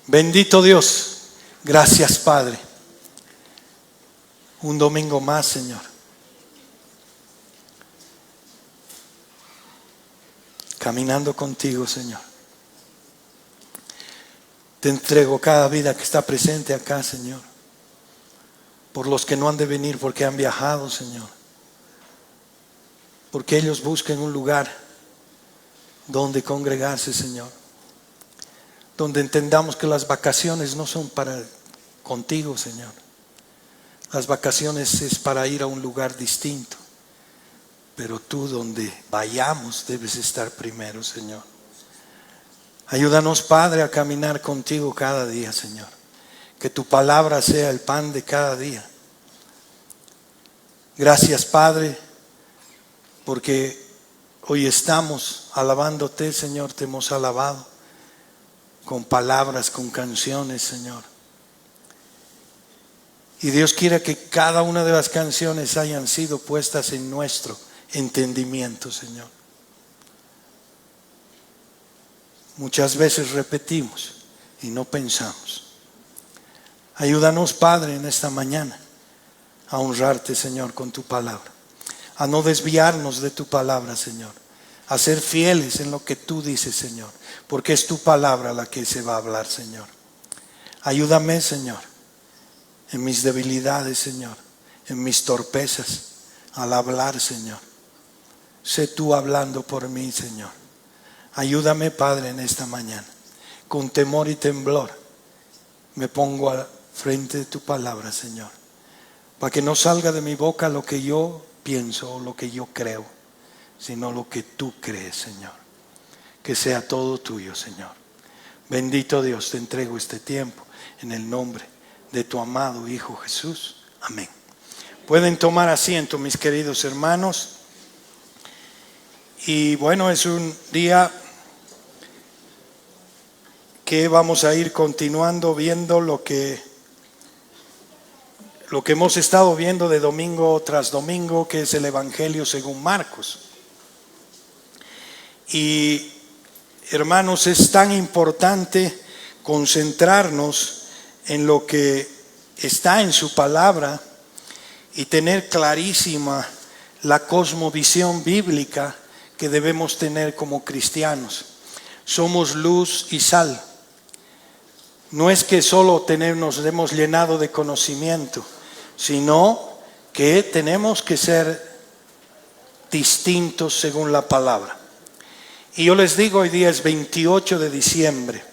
Bendito Dios. Gracias, Padre. Un domingo más, Señor. Caminando contigo, Señor. Te entrego cada vida que está presente acá, Señor. Por los que no han de venir porque han viajado, Señor. Porque ellos busquen un lugar donde congregarse, Señor. Donde entendamos que las vacaciones no son para contigo, Señor. Las vacaciones es para ir a un lugar distinto. Pero tú, donde vayamos, debes estar primero, Señor. Ayúdanos, Padre, a caminar contigo cada día, Señor. Que tu palabra sea el pan de cada día. Gracias, Padre, porque hoy estamos alabándote, Señor. Te hemos alabado con palabras, con canciones, Señor. Y Dios quiere que cada una de las canciones hayan sido puestas en nuestro entendimiento, Señor. Muchas veces repetimos y no pensamos. Ayúdanos, Padre, en esta mañana a honrarte, Señor, con tu palabra. A no desviarnos de tu palabra, Señor. A ser fieles en lo que tú dices, Señor. Porque es tu palabra la que se va a hablar, Señor. Ayúdame, Señor, en mis debilidades, Señor. En mis torpezas al hablar, Señor. Sé tú hablando por mí, Señor. Ayúdame, Padre, en esta mañana. Con temor y temblor me pongo al frente de tu palabra, Señor. Para que no salga de mi boca lo que yo pienso o lo que yo creo, sino lo que tú crees, Señor. Que sea todo tuyo, Señor. Bendito Dios, te entrego este tiempo en el nombre de tu amado Hijo Jesús. Amén. Pueden tomar asiento, mis queridos hermanos. Y bueno, es un día que vamos a ir continuando viendo lo que hemos estado viendo de domingo tras domingo, que es el Evangelio según Marcos. Y hermanos, es tan importante concentrarnos en lo que está en su palabra y tener clarísima la cosmovisión bíblica que debemos tener como cristianos. Somos luz y sal. No es que solo nos hemos llenado de conocimiento, sino que tenemos que ser distintos según la palabra. Y yo les digo, hoy día es 28 de diciembre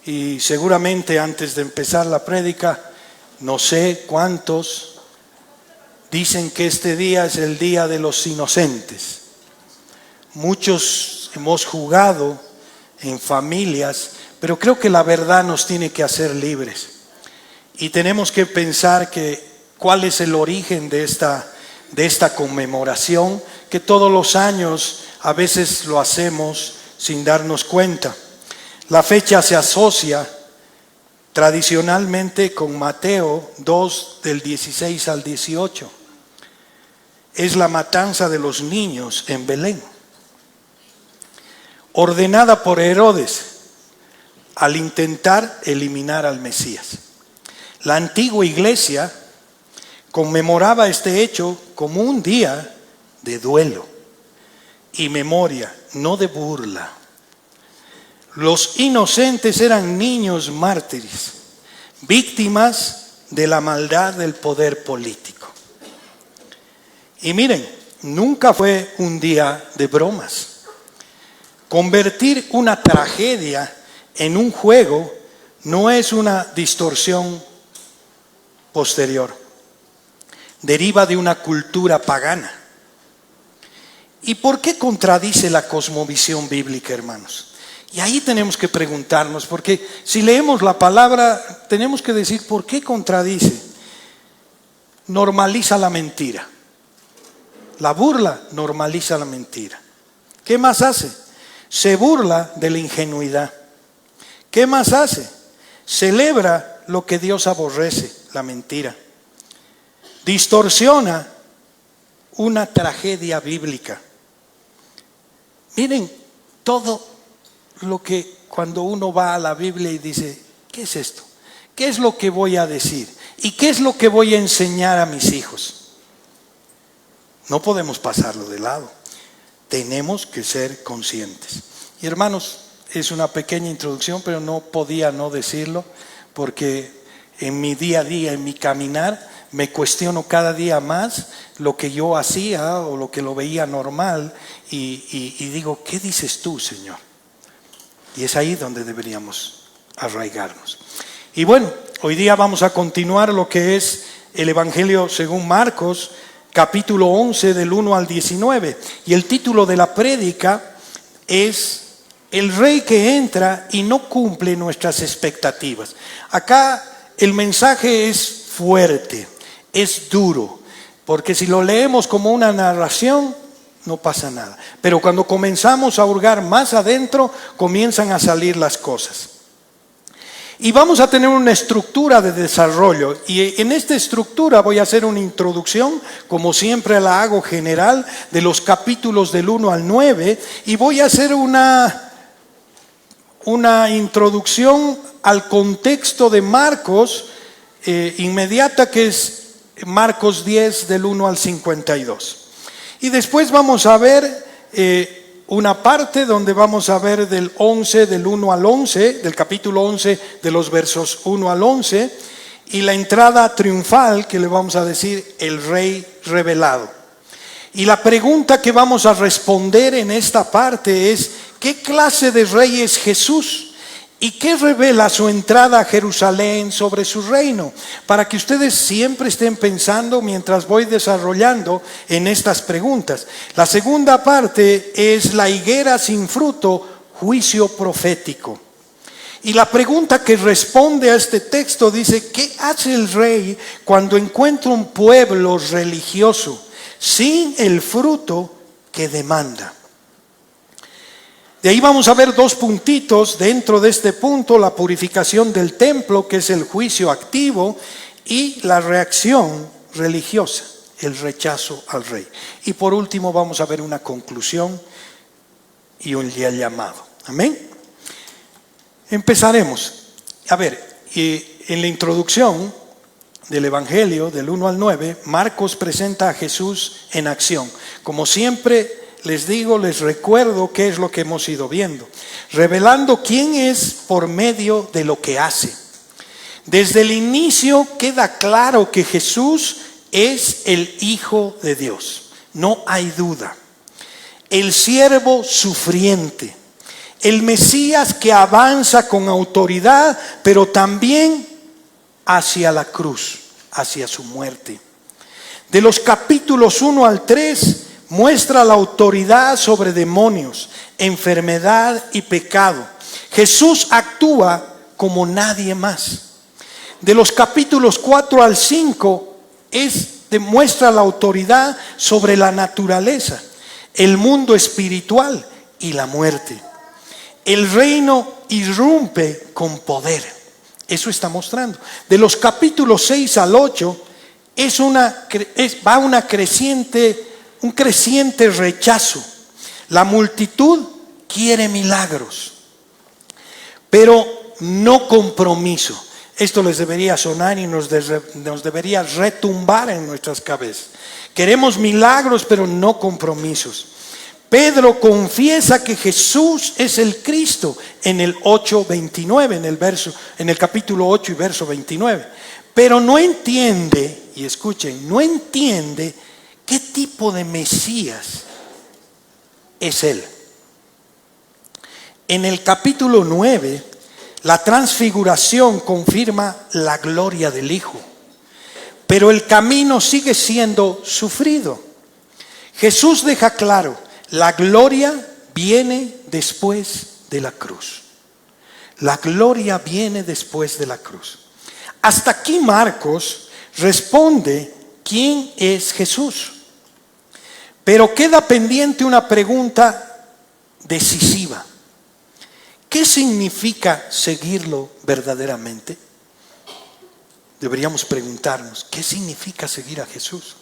y seguramente antes de empezar la prédica, no sé cuántos dicen que este día es el día de los inocentes. Muchos hemos jugado en familias, pero creo que la verdad nos tiene que hacer libres. Y tenemos que pensar cuál es el origen de esta conmemoración, que todos los años a veces lo hacemos sin darnos cuenta. La fecha se asocia tradicionalmente con Mateo 2, del 16 al 18. Es la matanza de los niños en Belén, ordenada por Herodes al intentar eliminar al Mesías. La antigua iglesia conmemoraba este hecho como un día de duelo y memoria, no de burla. Los inocentes eran niños mártires, víctimas de la maldad del poder político. Y miren, nunca fue un día de bromas. Convertir una tragedia en un juego no es una distorsión posterior. Deriva de una cultura pagana. ¿Y por qué contradice la cosmovisión bíblica, hermanos? Y ahí tenemos que preguntarnos, porque si leemos la palabra, tenemos que decir ¿por qué contradice? Normaliza la mentira. La burla normaliza la mentira. ¿Qué más hace? Se burla de la ingenuidad. ¿Qué más hace? Celebra lo que Dios aborrece, la mentira. Distorsiona una tragedia bíblica. Miren, todo lo que cuando uno va a la Biblia y dice, ¿qué es esto? ¿Qué es lo que voy a decir? ¿Y qué es lo que voy a enseñar a mis hijos? No podemos pasarlo de lado. Tenemos que ser conscientes. Y hermanos, es una pequeña introducción, pero no podía no decirlo, porque en mi día a día, en mi caminar, me cuestiono cada día más lo que yo hacía o lo que lo veía normal y digo, ¿qué dices tú, Señor? Y es ahí donde deberíamos arraigarnos. Y bueno, hoy día vamos a continuar lo que es el Evangelio según Marcos, capítulo 11 del 1 al 19. Y el título de la prédica es El rey que entra y no cumple nuestras expectativas. Acá el mensaje es fuerte, es duro, porque si lo leemos como una narración, no pasa nada. Pero cuando comenzamos a hurgar más adentro, comienzan a salir las cosas. Y vamos a tener una estructura de desarrollo. Y en esta estructura voy a hacer una introducción, como siempre la hago general, de los capítulos del 1 al 9. Y voy a hacer una introducción al contexto de Marcos inmediata, que es Marcos 10 del 1 al 52. Y después vamos a ver una parte donde vamos a ver del 11, del 1 al 11, del capítulo 11, de los versos 1 al 11, y la entrada triunfal, que le vamos a decir el rey revelado. Y la pregunta que vamos a responder en esta parte es, ¿qué clase de rey es Jesús? ¿Y qué revela su entrada a Jerusalén sobre su reino? Para que ustedes siempre estén pensando mientras voy desarrollando en estas preguntas. La segunda parte es la higuera sin fruto, juicio profético. Y la pregunta que responde a este texto dice, ¿qué hace el rey cuando encuentra un pueblo religioso sin el fruto que demanda? De ahí vamos a ver dos puntitos dentro de este punto: la purificación del templo, que es el juicio activo, y la reacción religiosa, el rechazo al rey. Y por último vamos a ver una conclusión y un llamado. Amén. Empezaremos. A ver, en la introducción del Evangelio del 1 al 9, Marcos presenta a Jesús en acción. Como siempre les digo, les recuerdo qué es lo que hemos ido viendo, revelando quién es por medio de lo que hace. Desde el inicio queda claro que Jesús es el Hijo de Dios, no hay duda. El siervo sufriente, el Mesías que avanza con autoridad, pero también hacia la cruz, hacia su muerte. De los capítulos 1 al 3, muestra la autoridad sobre demonios, enfermedad y pecado. Jesús actúa como nadie más. De los capítulos 4 al 5 demuestra la autoridad sobre la naturaleza, el mundo espiritual y la muerte. El reino irrumpe con poder. Eso está mostrando. De los capítulos 6 al 8 va un creciente rechazo. La multitud quiere milagros, pero no compromiso. Esto les debería sonar y nos debería retumbar en nuestras cabezas. Queremos milagros, pero no compromisos. Pedro confiesa que Jesús es el Cristo en el 8:29, en el capítulo 8 y verso 29. Pero no entiende, y escuchen, no entiende qué tipo de Mesías es Él. En el capítulo 9, la transfiguración confirma la gloria del Hijo, pero el camino sigue siendo sufrido. Jesús deja claro, la gloria viene después de la cruz. La gloria viene después de la cruz. Hasta aquí Marcos responde quién es Jesús. Pero queda pendiente una pregunta decisiva. ¿Qué significa seguirlo verdaderamente? Deberíamos preguntarnos, ¿qué significa seguir a Jesús?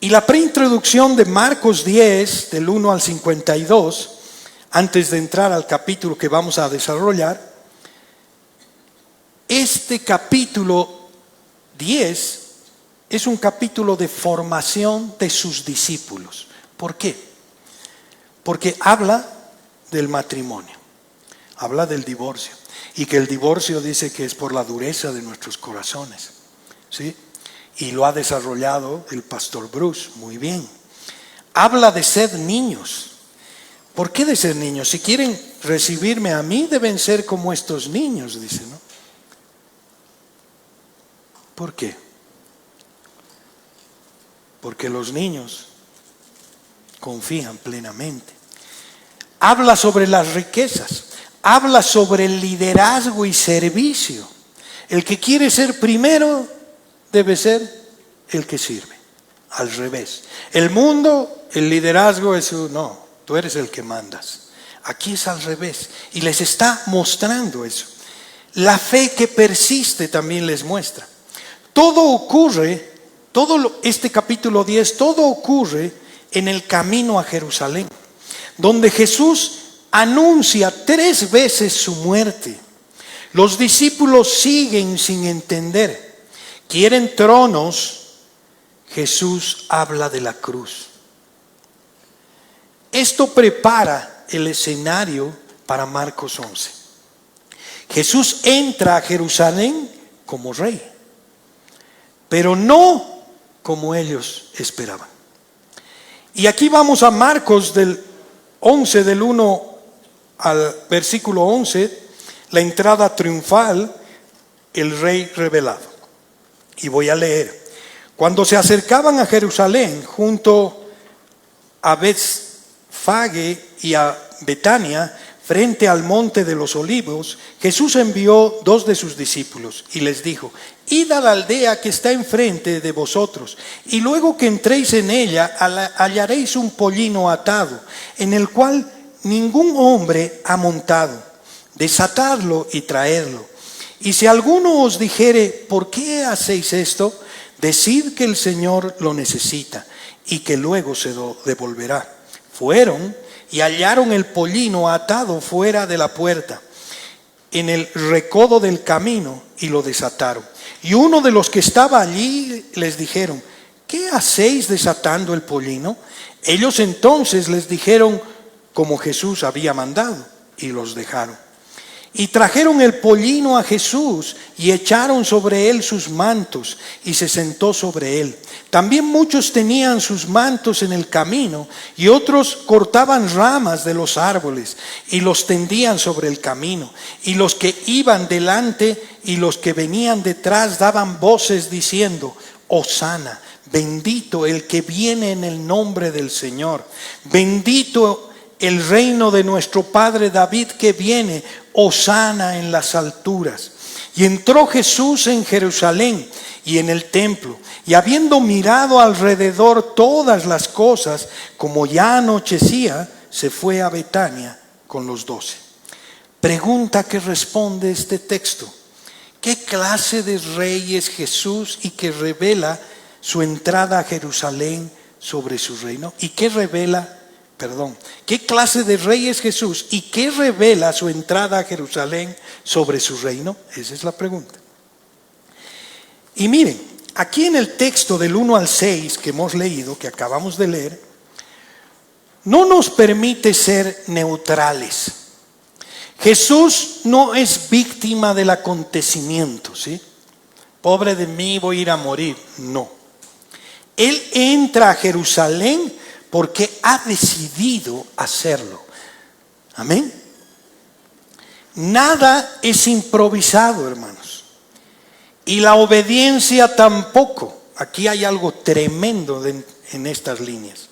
Y la preintroducción de Marcos 10, del 1 al 52, antes de entrar al capítulo que vamos a desarrollar, este capítulo 10 es un capítulo de formación de sus discípulos. ¿Por qué? Porque habla del matrimonio, habla del divorcio, y que el divorcio dice que es por la dureza de nuestros corazones, ¿sí? Y lo ha desarrollado el pastor Bruce muy bien. Habla de ser niños. ¿Por qué de ser niños? Si quieren recibirme a mí, deben ser como estos niños, dice, ¿no? ¿Por qué? Porque los niños confían plenamente. Habla sobre las riquezas, habla sobre el liderazgo y servicio. El que quiere ser primero debe ser el que sirve. Al revés. El mundo, el liderazgo es no, tú eres el que mandas. Aquí es al revés. Y les está mostrando eso. La fe que persiste también les muestra. Todo ocurre, este capítulo 10, todo ocurre en el camino a Jerusalén, donde Jesús anuncia 3 veces su muerte. Los discípulos siguen sin entender. Quieren tronos. Jesús habla de la cruz. Esto prepara el escenario para Marcos 11. Jesús entra a Jerusalén como rey, pero no como ellos esperaban. Y aquí vamos a Marcos del 11, del 1 al versículo 11, la entrada triunfal, el rey revelado. Y voy a leer. Cuando se acercaban a Jerusalén, junto a Betfagé y a Betania, frente al monte de los olivos, Jesús envió 2 de sus discípulos y les dijo: id a la aldea que está enfrente de vosotros, y luego que entréis en ella hallaréis un pollino atado, en el cual ningún hombre ha montado. Desatadlo y traedlo. Y si alguno os dijere: ¿por qué hacéis esto?, decid que el Señor lo necesita y que luego se lo devolverá. Fueron y hallaron el pollino atado fuera de la puerta, en el recodo del camino, y lo desataron. Y uno de los que estaba allí les dijeron: ¿qué hacéis desatando el pollino? Ellos entonces les dijeron como Jesús había mandado, y los dejaron. Y trajeron el pollino a Jesús y echaron sobre él sus mantos, y se sentó sobre él. También muchos tenían sus mantos en el camino, y otros cortaban ramas de los árboles y los tendían sobre el camino. Y los que iban delante y los que venían detrás daban voces diciendo: Hosana, bendito el que viene en el nombre del Señor, bendito el reino de nuestro padre David que viene, hosana en las alturas. Y entró Jesús en Jerusalén y en el templo, y habiendo mirado alrededor todas las cosas, como ya anochecía, se fue a Betania con los 12. Pregunta que responde este texto: ¿qué clase de rey es Jesús y que revela su entrada a Jerusalén sobre su reino? ¿Y qué clase de rey es Jesús y qué revela su entrada a Jerusalén sobre su reino? Esa es la pregunta. Y miren, aquí en el texto del 1 al 6 que hemos leído, que acabamos de leer, no nos permite ser neutrales. Jesús no es víctima del acontecimiento, ¿sí? Pobre de mí, voy a ir a morir. No. Él entra a Jerusalén porque ha decidido hacerlo. Amén. Nada es improvisado, hermanos. Y la obediencia tampoco. Aquí hay algo tremendo en estas líneas.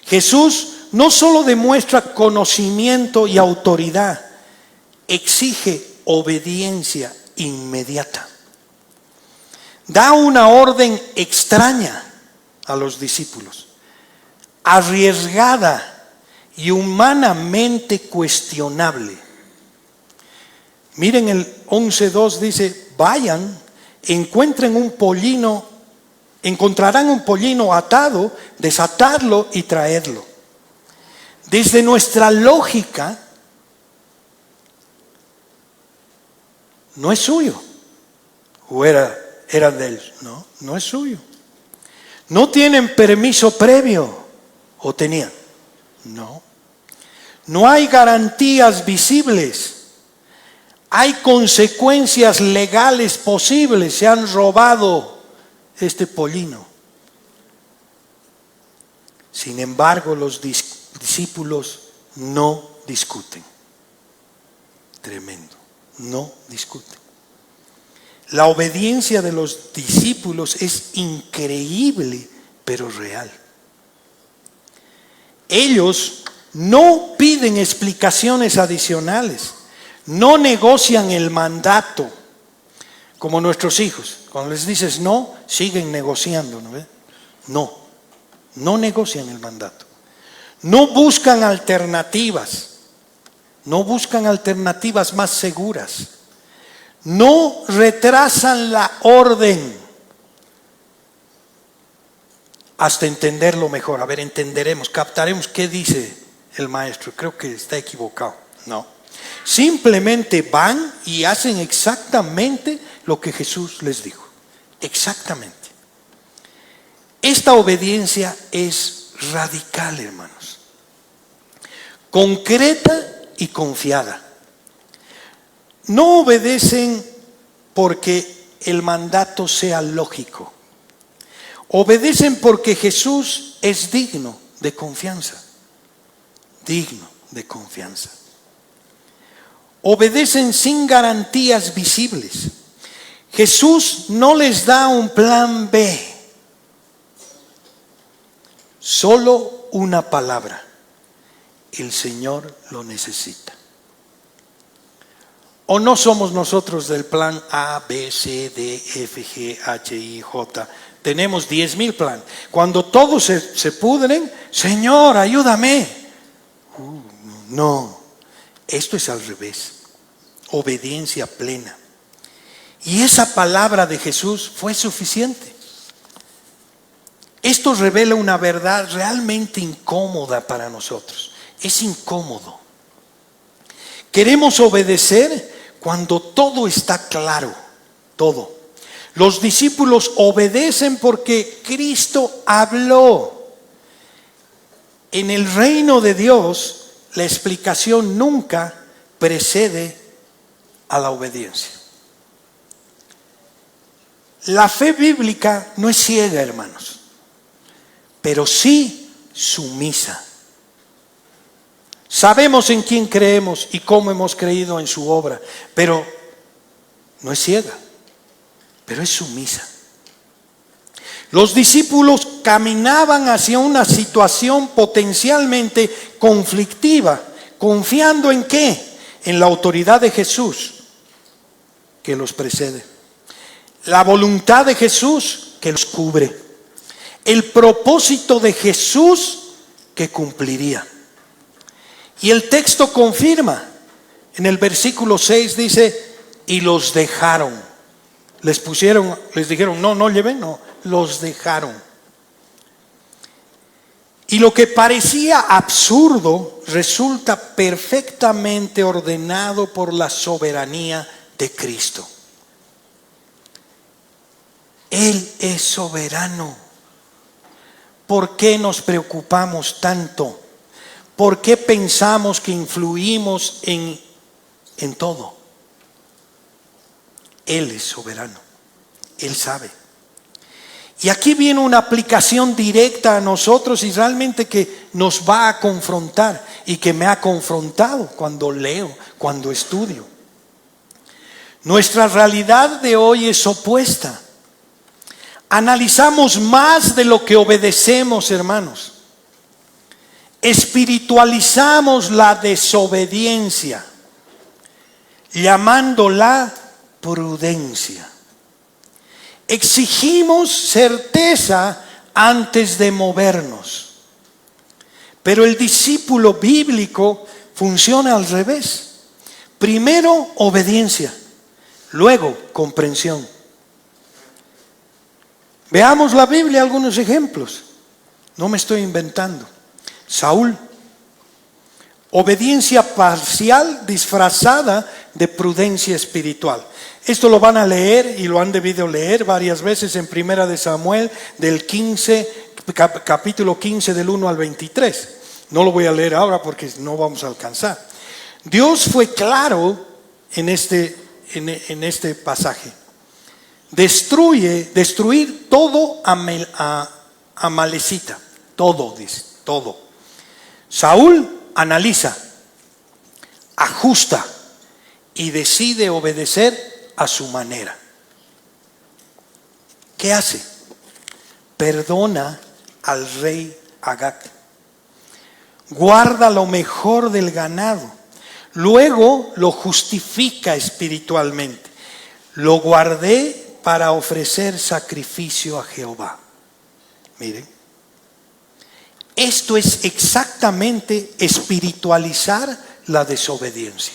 Jesús no solo demuestra conocimiento y autoridad, exige obediencia inmediata. Da una orden extraña a los discípulos, arriesgada y humanamente cuestionable. Miren el 11:2 dice: vayan, encuentren un pollino, encontrarán un pollino atado, desatadlo y traedlo. Desde nuestra lógica, no es suyo, ¿O era de él? No, no es suyo. No tienen permiso previo. ¿O tenían? No. No hay garantías visibles. Hay consecuencias legales posibles. Se han robado este pollino. Sin embargo, los discípulos no discuten. Tremendo. No discuten. La obediencia de los discípulos es increíble, pero real. Ellos no piden explicaciones adicionales, no negocian el mandato como nuestros hijos. Cuando les dices no, siguen negociando, ¿no? No negocian el mandato. No buscan alternativas más seguras. No retrasan la orden hasta entenderlo mejor. A ver, entenderemos, captaremos qué dice el maestro. Creo que está equivocado. No. Simplemente van y hacen exactamente lo que Jesús les dijo. Exactamente. Esta obediencia es radical, hermanos. Concreta y confiada. No obedecen porque el mandato sea lógico. Obedecen porque Jesús es digno de confianza. Digno de confianza. Obedecen sin garantías visibles. Jesús no les da un plan B. Solo una palabra. El Señor lo necesita. ¿O no somos nosotros del plan A, B, C, D, F, G, H, I, J? Tenemos 10,000 planes. Cuando todos se pudren, Señor, ayúdame. No, esto es al revés. Obediencia plena. Y esa palabra de Jesús fue suficiente. Esto revela una verdad realmente incómoda para nosotros. Es incómodo. Queremos obedecer cuando todo está claro, todo. Los discípulos obedecen porque Cristo habló. En el reino de Dios, la explicación nunca precede a la obediencia. La fe bíblica no es ciega, hermanos, pero sí sumisa. Sabemos en quién creemos y cómo hemos creído en su obra, pero no es ciega, pero es sumisa. Los discípulos caminaban hacia una situación potencialmente conflictiva, confiando ¿en qué? En la autoridad de Jesús que los precede, la voluntad de Jesús que los cubre, el propósito de Jesús que cumpliría. Y el texto confirma, en el versículo 6 dice, y los dejaron. Les dijeron, no lleven, no, los dejaron. Y lo que parecía absurdo resulta perfectamente ordenado por la soberanía de Cristo. Él es soberano. ¿Por qué nos preocupamos tanto? ¿Por qué pensamos que influimos en todo? Él es soberano. Él sabe. Y aquí viene una aplicación directa a nosotros y realmente que nos va a confrontar y que me ha confrontado cuando leo, cuando estudio. Nuestra realidad de hoy es opuesta. Analizamos más de lo que obedecemos, hermanos. Espiritualizamos la desobediencia, llamándola prudencia. Exigimos certeza antes de movernos. Pero el discípulo bíblico funciona al revés. Primero obediencia, luego comprensión. Veamos la Biblia, algunos ejemplos. No me estoy inventando. Saúl, obediencia parcial disfrazada de prudencia espiritual. Esto lo van a leer y lo han debido leer varias veces en Primera de Samuel del 15, capítulo 15 del 1 al 23. No lo voy a leer ahora porque no vamos a alcanzar. Dios fue claro en este pasaje. Destruir todo amalecita. Todo, dice, todo. Saúl analiza, ajusta y decide obedecer a su manera. ¿Qué hace? Perdona al rey Agag. Guarda lo mejor del ganado. Luego lo justifica espiritualmente. Lo guardé para ofrecer sacrificio a Jehová. Miren, esto es exactamente espiritualizar la desobediencia.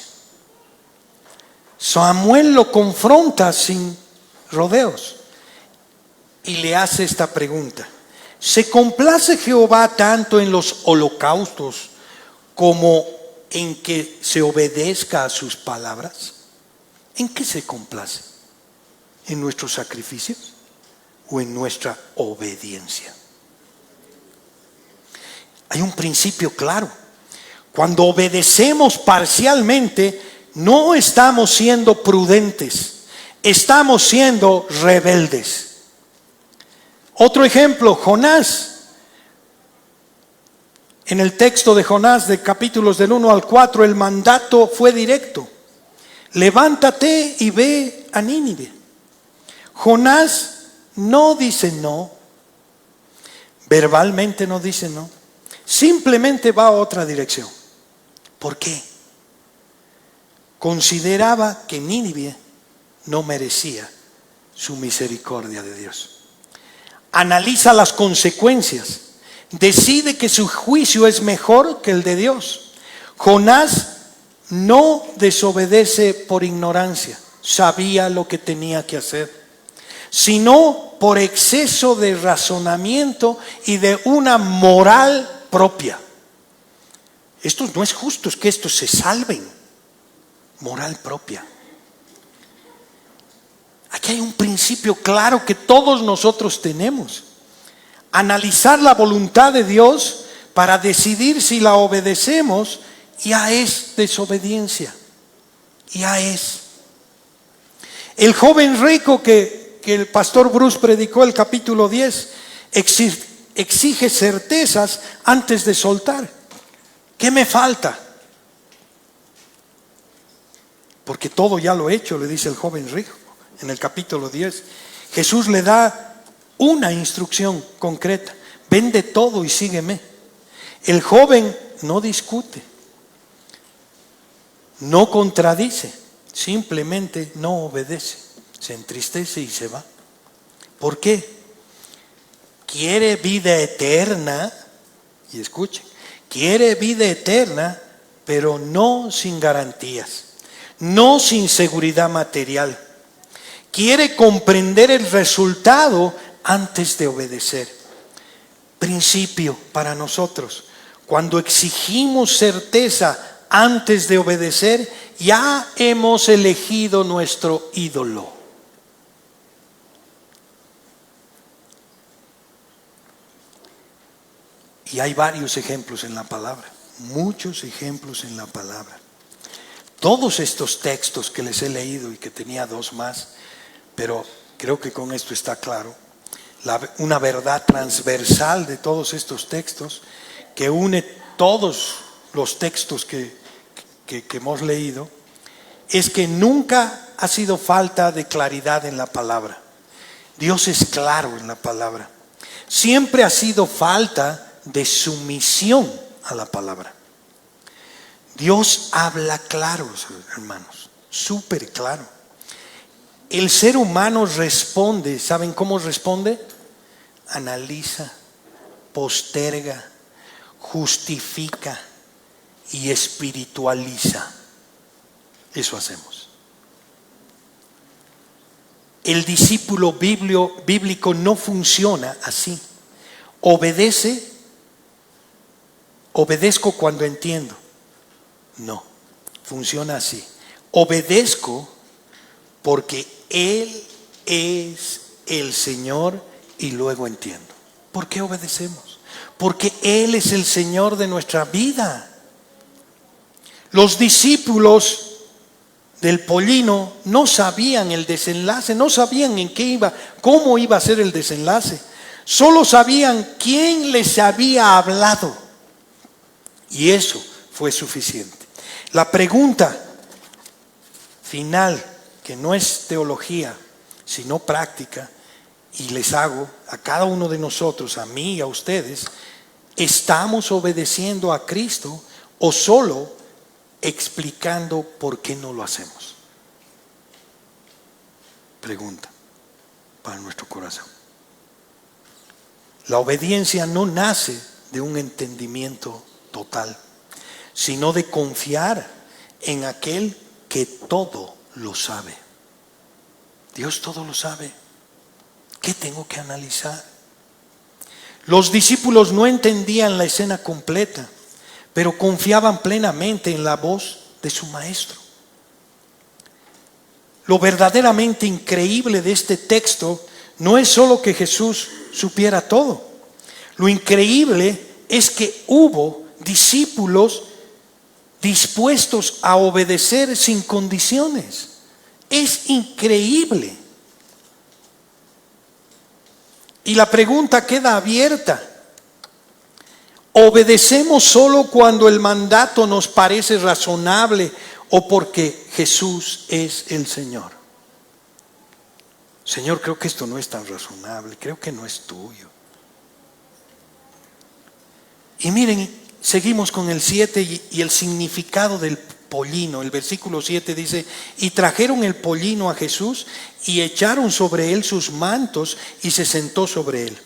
Samuel lo confronta sin rodeos y le hace esta pregunta: ¿se complace Jehová tanto en los holocaustos como en que se obedezca a sus palabras? ¿En qué se complace? ¿En nuestros sacrificios o en nuestra obediencia? Hay un principio claro. Cuando obedecemos parcialmente, no estamos siendo prudentes, estamos siendo rebeldes. Otro ejemplo, Jonás. En el texto de Jonás, de capítulos del 1 al 4, el mandato fue directo: levántate y ve a Nínive. Jonás no dice no, verbalmente no dice no, simplemente va a otra dirección. ¿Por qué? Consideraba que Nínive no merecía su misericordia de Dios. Analiza las consecuencias, decide que su juicio es mejor que el de Dios. Jonás no desobedece por ignorancia, sabía lo que tenía que hacer, sino por exceso de razonamiento y de una moral propia. Esto no es justo, es que estos se salven. Moral propia. Aquí hay un principio claro que todos nosotros tenemos: analizar la voluntad de Dios para decidir si la obedecemos. Ya es desobediencia, ya es. El joven rico que el pastor Bruce predicó el capítulo 10 exige certezas antes de soltar. ¿Qué me falta? Porque todo ya lo he hecho, le dice el joven rico en el capítulo 10. Jesús le da una instrucción concreta: vende todo y sígueme. El joven no discute, no contradice, simplemente no obedece, se entristece y se va. ¿Por qué? Quiere vida eterna, y escuchen, quiere vida eterna, pero no sin garantías, no sin seguridad material. Quiere comprender el resultado antes de obedecer. Principio para nosotros: cuando exigimos certeza antes de obedecer, ya hemos elegido nuestro ídolo. Y hay varios ejemplos en la palabra, muchos ejemplos en la palabra. Todos estos textos que les he leído, y que tenía dos más, pero creo que con esto está claro, una verdad transversal de todos estos textos que une todos los textos que hemos leído, es que nunca ha sido falta de claridad en la palabra. Dios es claro en la palabra. Siempre ha sido falta de sumisión a la palabra. Dios habla claro, hermanos, súper claro. El ser humano responde, ¿saben cómo responde? Analiza, posterga, justifica y espiritualiza. Eso hacemos. El discípulo bíblico no funciona así. Obedezco cuando entiendo. No, funciona así. obedezco porque Él es el Señor y luego entiendo. ¿Por qué obedecemos? Porque Él es el Señor de nuestra vida. Los discípulos del pollino no sabían el desenlace, no sabían en qué iba, cómo iba a ser el desenlace. Solo sabían quién les había hablado. Y eso fue suficiente. La pregunta final, que no es teología, sino práctica, y les hago a cada uno de nosotros, a mí y a ustedes: ¿estamos obedeciendo a Cristo o solo explicando por qué no lo hacemos? Pregunta para nuestro corazón. La obediencia no nace de un entendimiento total, sino de confiar en aquel que todo lo sabe. Dios todo lo sabe. ¿Qué tengo que analizar? Los discípulos no entendían la escena completa, pero confiaban plenamente en la voz de su maestro. Lo verdaderamente increíble de este texto no es solo que Jesús supiera todo. Lo increíble es que hubo discípulos dispuestos a obedecer sin condiciones. Es increíble. Y la pregunta queda abierta: ¿obedecemos solo cuando el mandato nos parece razonable o porque Jesús es el Señor? Señor, creo que esto no es tan razonable, creo que no es tuyo. Y miren, seguimos con el 7 y el significado del pollino. El versículo 7 dice: y trajeron el pollino a Jesús y echaron sobre él sus mantos y se sentó sobre él.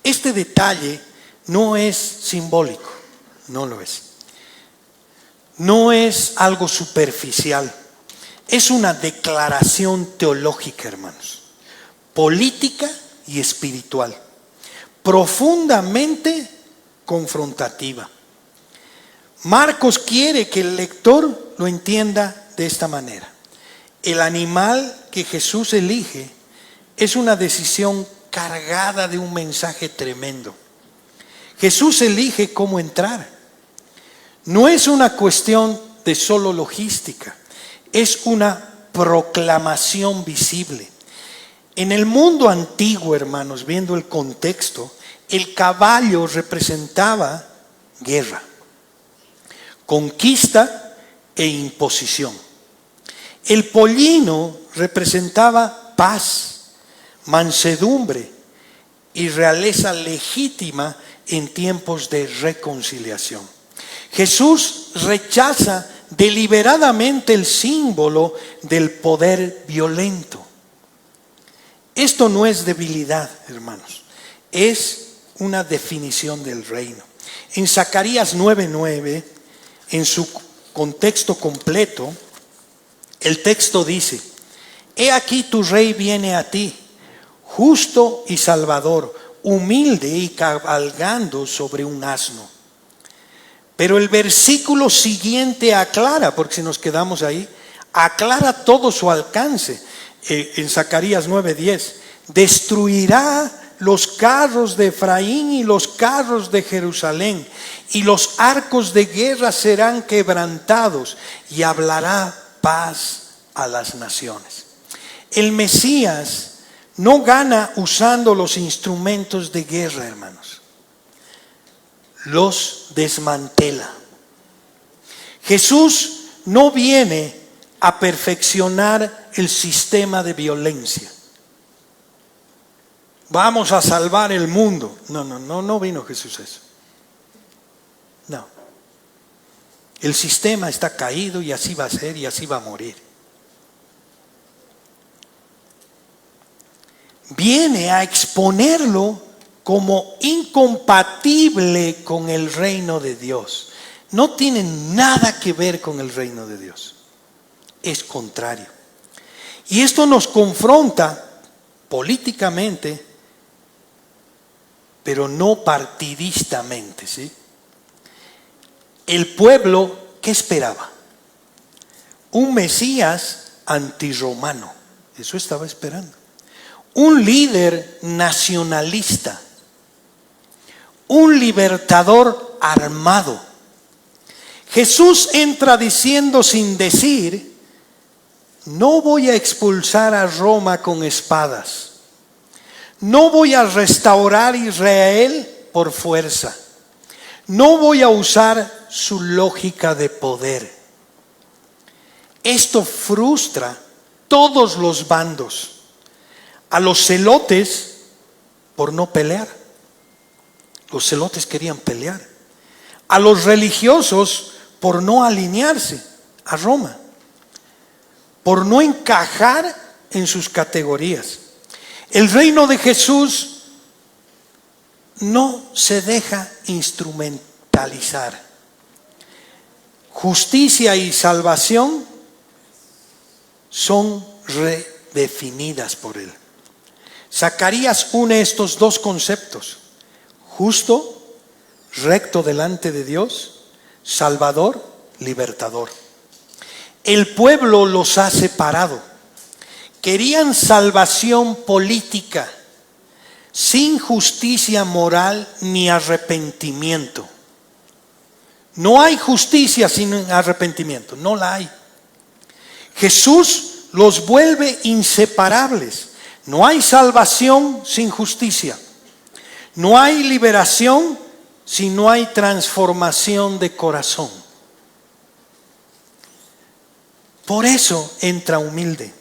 Este detalle no es simbólico, no lo es. No es algo superficial, es una declaración teológica, hermanos, política y espiritual, profundamente confrontativa. Marcos quiere que el lector lo entienda de esta manera: el animal que Jesús elige es una decisión cargada de un mensaje tremendo. Jesús elige cómo entrar. No es una cuestión de solo logística, es una proclamación visible. En el mundo antiguo, hermanos, viendo el contexto, el caballo representaba guerra, conquista e imposición. El pollino representaba paz, mansedumbre y realeza legítima en tiempos de reconciliación. Jesús rechaza deliberadamente el símbolo del poder violento. Esto no es debilidad, hermanos, es una definición del reino. En Zacarías 9:9, en su contexto completo, el texto dice: he aquí tu rey viene a ti, justo y salvador, humilde y cabalgando sobre un asno. Pero el versículo siguiente aclara, porque si nos quedamos ahí, aclara todo su alcance. En Zacarías 9:10, destruirá los carros de Efraín y los carros de Jerusalén, y los arcos de guerra serán quebrantados, y hablará paz a las naciones. El Mesías no gana usando los instrumentos de guerra, hermanos. Los desmantela. Jesús no viene a perfeccionar el sistema de violencia. Vamos a salvar el mundo. No vino Jesús a eso. No. El sistema está caído y así va a ser y así va a morir. Viene a exponerlo como incompatible con el reino de Dios. No tiene nada que ver con el reino de Dios. Es contrario. Y esto nos confronta políticamente, pero no partidistamente, ¿sí? El pueblo, ¿qué esperaba? un Mesías antirromano. Eso estaba esperando. Un líder nacionalista. Un libertador armado. Jesús entra diciendo sin decir: no voy a expulsar a Roma con espadas. No voy a restaurar Israel por fuerza. No voy a usar su lógica de poder. Esto frustra todos los bandos. A los celotes por no pelear. Los celotes querían pelear. A los religiosos por no alinearse a Roma. Por no encajar en sus categorías. El reino de Jesús no se deja instrumentalizar. Justicia y salvación son redefinidas por él. Zacarías une estos dos conceptos: justo, recto delante de Dios; salvador, libertador. El pueblo los ha separado. Querían salvación política, sin justicia moral ni arrepentimiento. No hay justicia sin arrepentimiento, no la hay. Jesús los vuelve inseparables. No hay salvación sin justicia. No hay liberación si no hay transformación de corazón. Por eso entra humilde.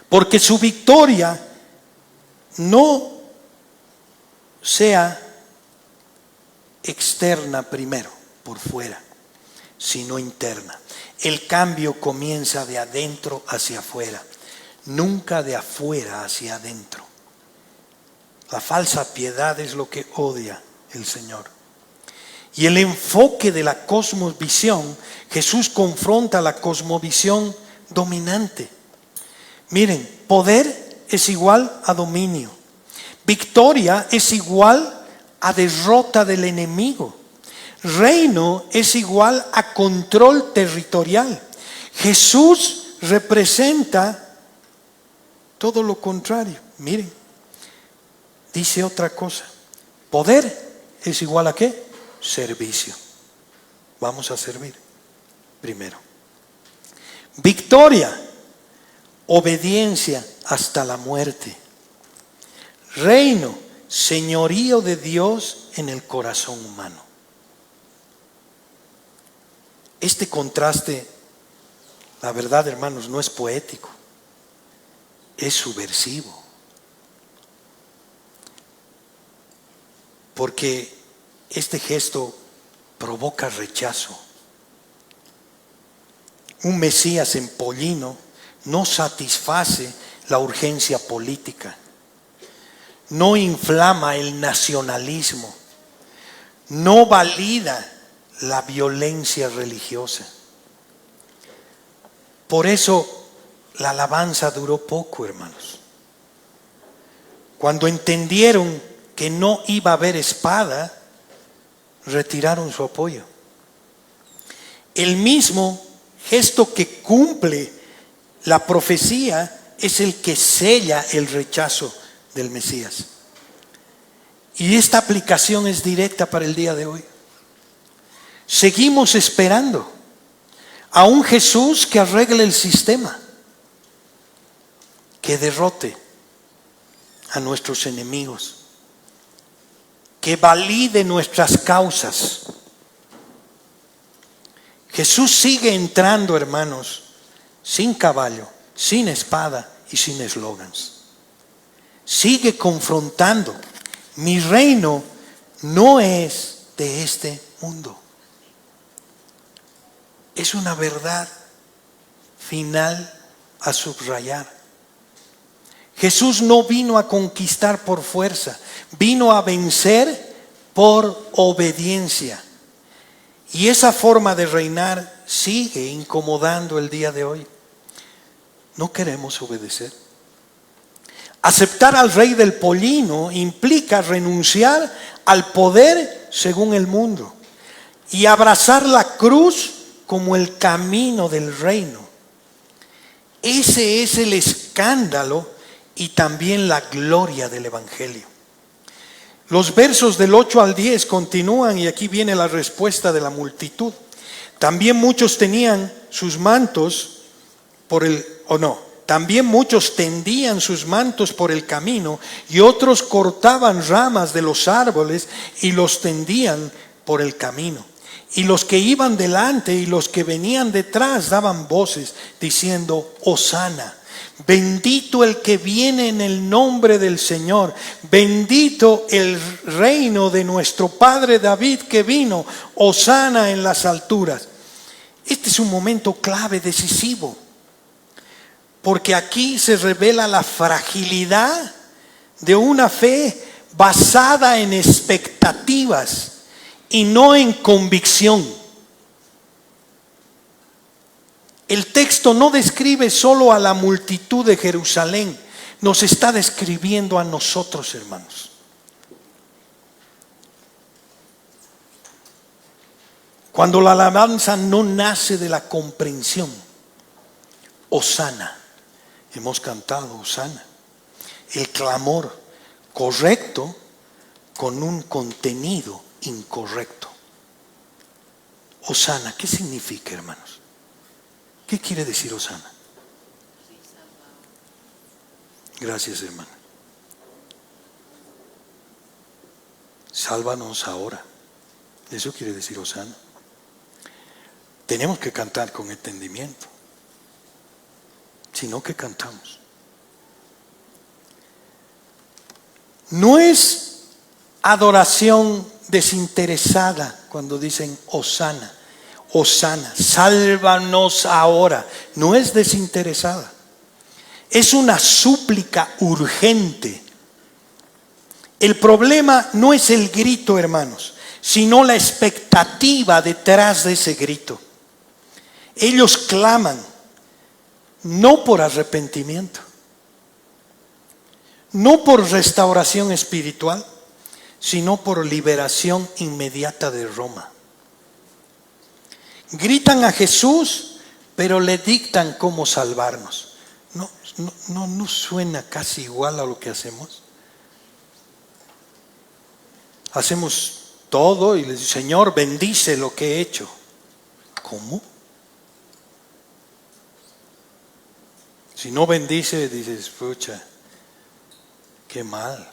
Porque su victoria no sea externa primero, por fuera, sino interna. El cambio comienza de adentro hacia afuera, nunca de afuera hacia adentro. La falsa piedad es lo que odia el Señor. Y el enfoque de la cosmovisión, Jesús confronta la cosmovisión dominante. Miren, poder es igual a dominio. Victoria es igual a derrota del enemigo. Reino es igual a control territorial. Jesús representa todo lo contrario. Miren, dice otra cosa. Poder es igual a ¿qué? Servicio. Vamos a servir primero. Victoria, obediencia hasta la muerte. Reino, señorío de Dios en el corazón humano. Este contraste, la verdad, hermanos, no es poético, es subversivo. Porque este gesto provoca rechazo. Un Mesías en pollino no satisface la urgencia política, no inflama el nacionalismo, no valida la violencia religiosa. Por eso la alabanza duró poco, hermanos. Cuando entendieron que no iba a haber espada, retiraron su apoyo. El mismo gesto que cumple la profecía es el que sella el rechazo del Mesías. Y esta aplicación es directa para el día de hoy. Seguimos esperando a un Jesús que arregle el sistema, que derrote a nuestros enemigos, que valide nuestras causas. Jesús sigue entrando, hermanos, sin caballo, sin espada y sin eslogans. Sigue confrontando. Mi reino no es de este mundo. Es una verdad final a subrayar. Jesús no vino a conquistar por fuerza, vino a vencer por obediencia. Y esa forma de reinar sigue incomodando el día de hoy. No queremos obedecer. Aceptar al rey del pollino implica renunciar al poder según el mundo y abrazar la cruz como el camino del reino. Ese es el escándalo y también la gloria del Evangelio. Los versos del 8 al 10 continúan y aquí viene la respuesta de la multitud. También muchos tenían sus mantos también muchos tendían sus mantos por el camino y otros cortaban ramas de los árboles y los tendían por el camino. Y los que iban delante y los que venían detrás daban voces diciendo: Hosana, bendito el que viene en el nombre del Señor, bendito el reino de nuestro padre David que vino, Hosana en las alturas. Este es un momento clave, decisivo, porque aquí se revela la fragilidad de una fe basada en expectativas y no en convicción. El texto no describe solo a la multitud de Jerusalén, nos está describiendo a nosotros, hermanos. Cuando la alabanza no nace de la comprensión, Hosana, hemos cantado Hosana, el clamor correcto con un contenido incorrecto. Hosana, ¿qué significa, hermanos? ¿Qué quiere decir Hosana? Gracias, hermana. Sálvanos ahora. Eso quiere decir Hosana. Tenemos que cantar con entendimiento. Si no, ¿qué cantamos? No es adoración desinteresada cuando dicen Hosana. Hosana, sálvanos ahora. No es desinteresada. Es una súplica urgente. El problema no es el grito, hermanos, sino la expectativa detrás de ese grito. Ellos claman no por arrepentimiento, no por restauración espiritual, sino por liberación inmediata de Roma. Gritan a Jesús, pero le dictan cómo salvarnos. ¿No suena casi igual a lo que hacemos? Hacemos todo y le decimos: Señor, bendice lo que he hecho. ¿Cómo? Si no bendice, dices: pucha, qué mal.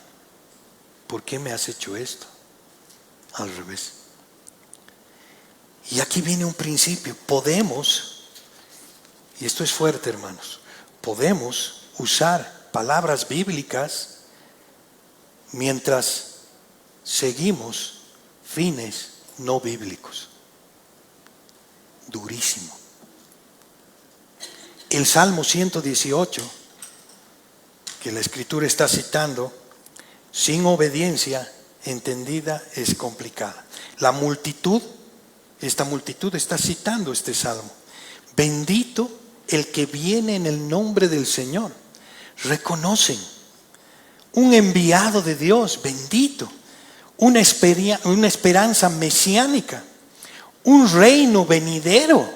¿Por qué me has hecho esto? Al revés. Y aquí viene un principio. Podemos, y esto es fuerte, hermanos, podemos usar palabras bíblicas mientras seguimos fines no bíblicos. Durísimo. El Salmo 118, que la Escritura está citando, sin obediencia entendida es complicada. Esta multitud está citando este salmo. Bendito el que viene en el nombre del Señor. Reconocen un enviado de Dios, bendito, una esperanza mesiánica, un reino venidero,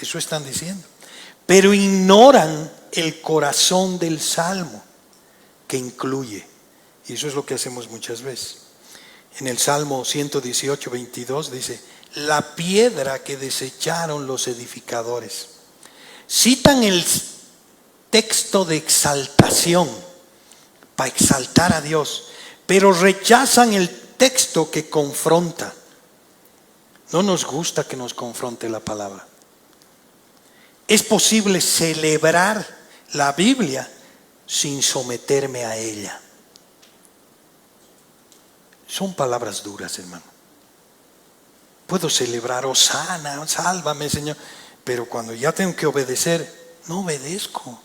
eso están diciendo. Pero ignoran el corazón del salmo que incluye, y eso es lo que hacemos muchas veces. En el Salmo 118, 22 dice: la piedra que desecharon los edificadores. Citan el texto de exaltación para exaltar a Dios, pero rechazan el texto que confronta. No nos gusta que nos confronte la palabra. Es posible celebrar la Biblia sin someterme a ella. Son palabras duras, hermano. Puedo celebrar, Hosana, sálvame, Señor, pero cuando ya tengo que obedecer, no obedezco.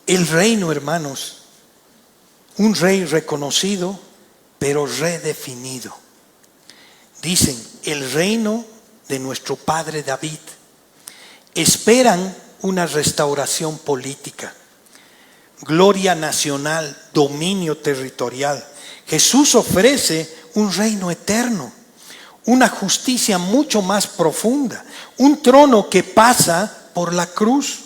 El reino, hermanos, un rey reconocido, pero redefinido. Dicen, el reino de nuestro padre David. Esperan una restauración política, gloria nacional, dominio territorial. Jesús ofrece un reino eterno, una justicia mucho más profunda, un trono que pasa por la cruz.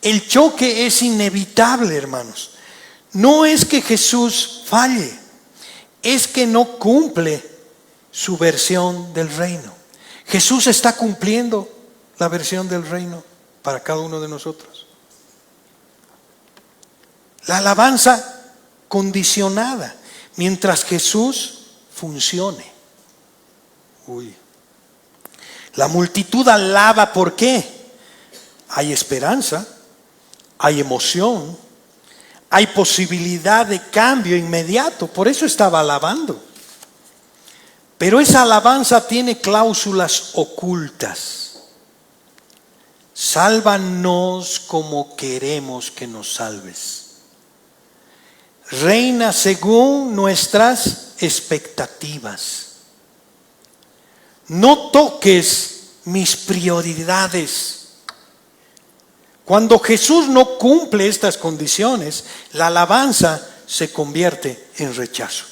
El choque es inevitable, hermanos. No es que Jesús falle, es que no cumple su versión del reino. Jesús está cumpliendo la versión del reino para cada uno de nosotros. La alabanza condicionada, mientras Jesús funcione. La multitud alaba, ¿por qué? Hay esperanza, hay emoción, hay posibilidad de cambio inmediato, por eso estaba alabando. Pero esa alabanza tiene cláusulas ocultas. Sálvanos como queremos que nos salves. Reina según nuestras expectativas. No toques mis prioridades. Cuando Jesús no cumple estas condiciones, la alabanza se convierte en rechazo.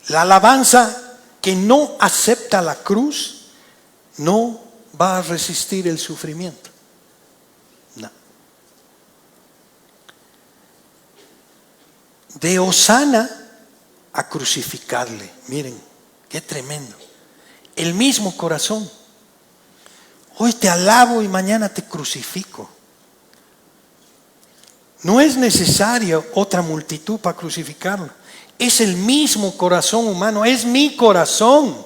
La alabanza que no acepta la cruz no va a resistir el sufrimiento. No. De hosana a crucificarle. Miren, qué tremendo. El mismo corazón. Hoy te alabo y mañana te crucifico. No es necesaria otra multitud para crucificarlo. Es el mismo corazón humano, es mi corazón.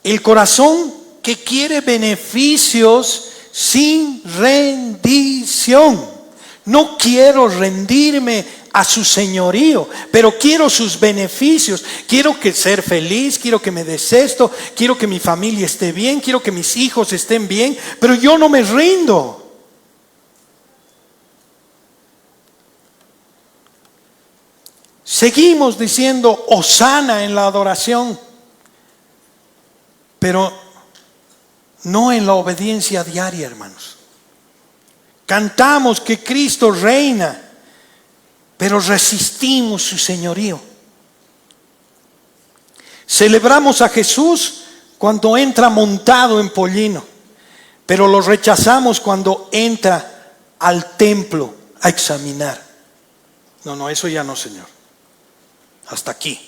El corazón que quiere beneficios sin rendición. No quiero rendirme a su señorío, pero quiero sus beneficios. Quiero que ser feliz, quiero que me des esto, quiero que mi familia esté bien, quiero que mis hijos estén bien, pero yo no me rindo. Seguimos diciendo hosana en la adoración, pero no en la obediencia diaria, hermanos. Cantamos que Cristo reina, pero resistimos su señorío. Celebramos a Jesús cuando entra montado en pollino, pero lo rechazamos cuando entra al templo a examinar. No, eso ya no, Señor. Hasta aquí.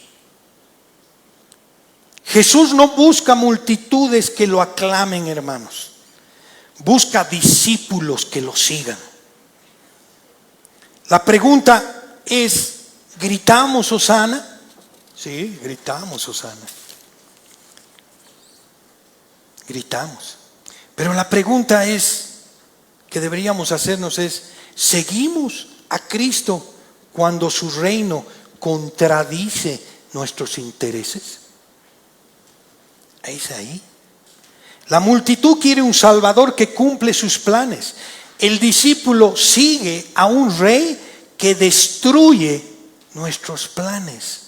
Jesús no busca multitudes que lo aclamen, hermanos. Busca discípulos que lo sigan. La pregunta es, ¿gritamos hosana? Sí, gritamos hosana. Gritamos. Pero la pregunta que deberíamos hacernos es, ¿seguimos a Cristo cuando su reino contradice nuestros intereses? ¿Es ahí? La multitud quiere un Salvador que cumple sus planes. El discípulo sigue a un rey que destruye nuestros planes.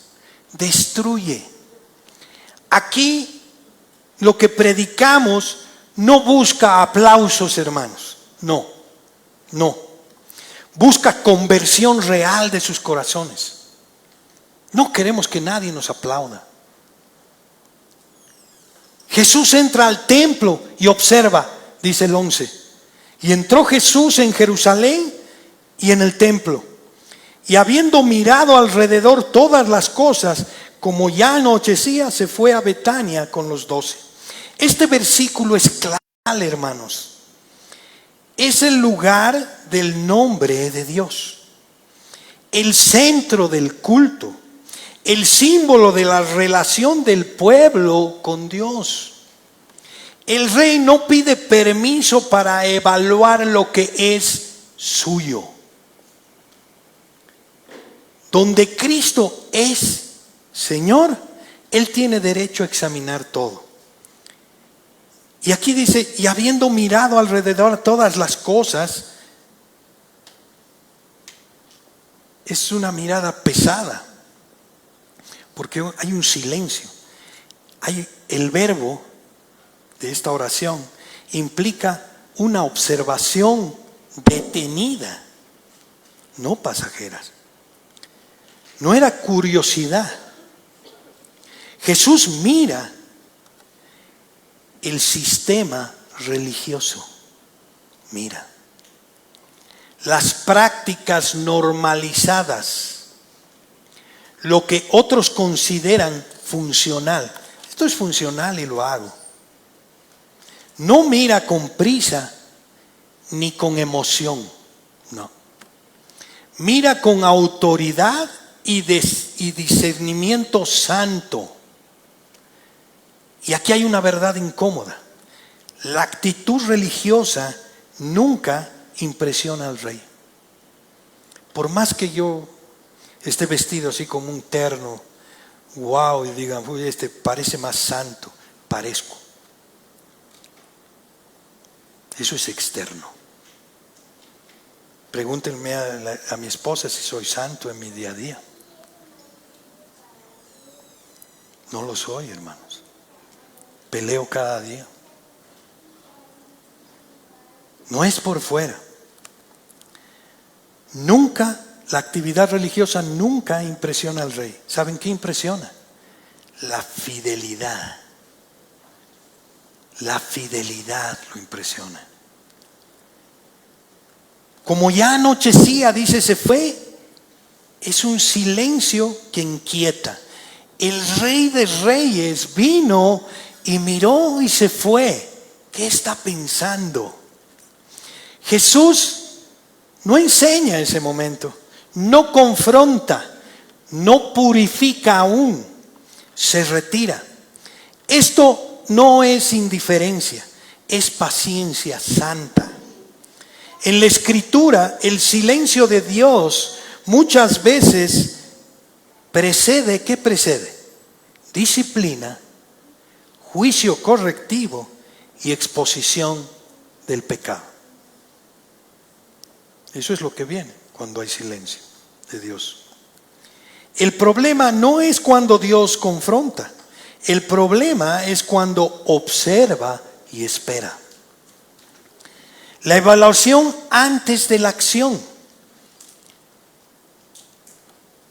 Destruye. Aquí lo que predicamos no busca aplausos, hermanos. No. Busca conversión real de sus corazones. No queremos que nadie nos aplauda. Jesús entra al templo y observa, dice el 11. Y entró Jesús en Jerusalén y en el templo. Y habiendo mirado alrededor todas las cosas, como ya anochecía, se fue a Betania con los 12. Este versículo es clave, hermanos. Es el lugar del nombre de Dios. El centro del culto. El símbolo de la relación del pueblo con Dios. El rey no pide permiso para evaluar lo que es suyo. Donde Cristo es Señor, Él tiene derecho a examinar todo. Y aquí dice, y habiendo mirado alrededor todas las cosas, es una mirada pesada. Porque hay un silencio. Hay el verbo de esta oración implica una observación detenida, no pasajeras. No era curiosidad. Jesús mira el sistema religioso. Mira, las prácticas normalizadas, lo que otros consideran funcional. Esto es funcional y lo hago. No mira con prisa ni con emoción, no. Mira con autoridad y discernimiento santo. Y aquí hay una verdad incómoda. La actitud religiosa nunca impresiona al rey. Por más que yo esté vestido así como un terno, wow, y digan, uy, este parece más santo, parezco. Eso es externo. Pregúntenme a mi esposa si soy santo en mi día a día. No lo soy, hermanos. Peleo cada día. No es por fuera. Nunca, la actividad religiosa nunca impresiona al rey. ¿Saben qué impresiona? La fidelidad. La fidelidad lo impresiona. Como ya anochecía, dice, se fue. Es un silencio que inquieta. El Rey de Reyes vino y miró y se fue. ¿Qué está pensando? Jesús no enseña ese momento, no confronta, no purifica aún, se retira. Esto no es indiferencia, es paciencia santa. En la Escritura, el silencio de Dios muchas veces precede, ¿qué precede? Disciplina, juicio correctivo y exposición del pecado. Eso es lo que viene cuando hay silencio de Dios. El problema no es cuando Dios confronta. El problema es cuando observa y espera. La evaluación antes de la acción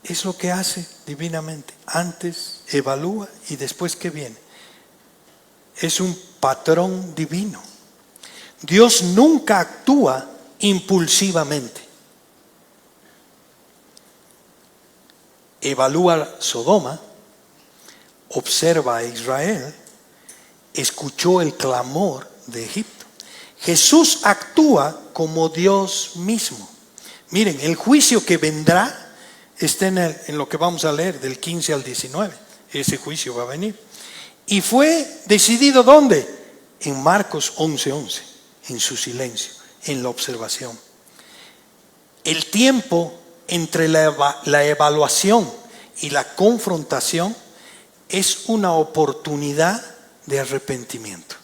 es lo que hace divinamente. Antes evalúa y después ¿qué viene? Es un patrón divino. Dios nunca actúa impulsivamente. Evalúa Sodoma, observa a Israel, escuchó el clamor de Egipto. Jesús actúa como Dios mismo. Miren, el juicio que vendrá está en lo que vamos a leer del 15 al 19. Ese juicio va a venir. Y fue decidido ¿dónde? En Marcos 11:11, en su silencio, en la observación. El tiempo entre la evaluación y la confrontación es una oportunidad de arrepentimiento.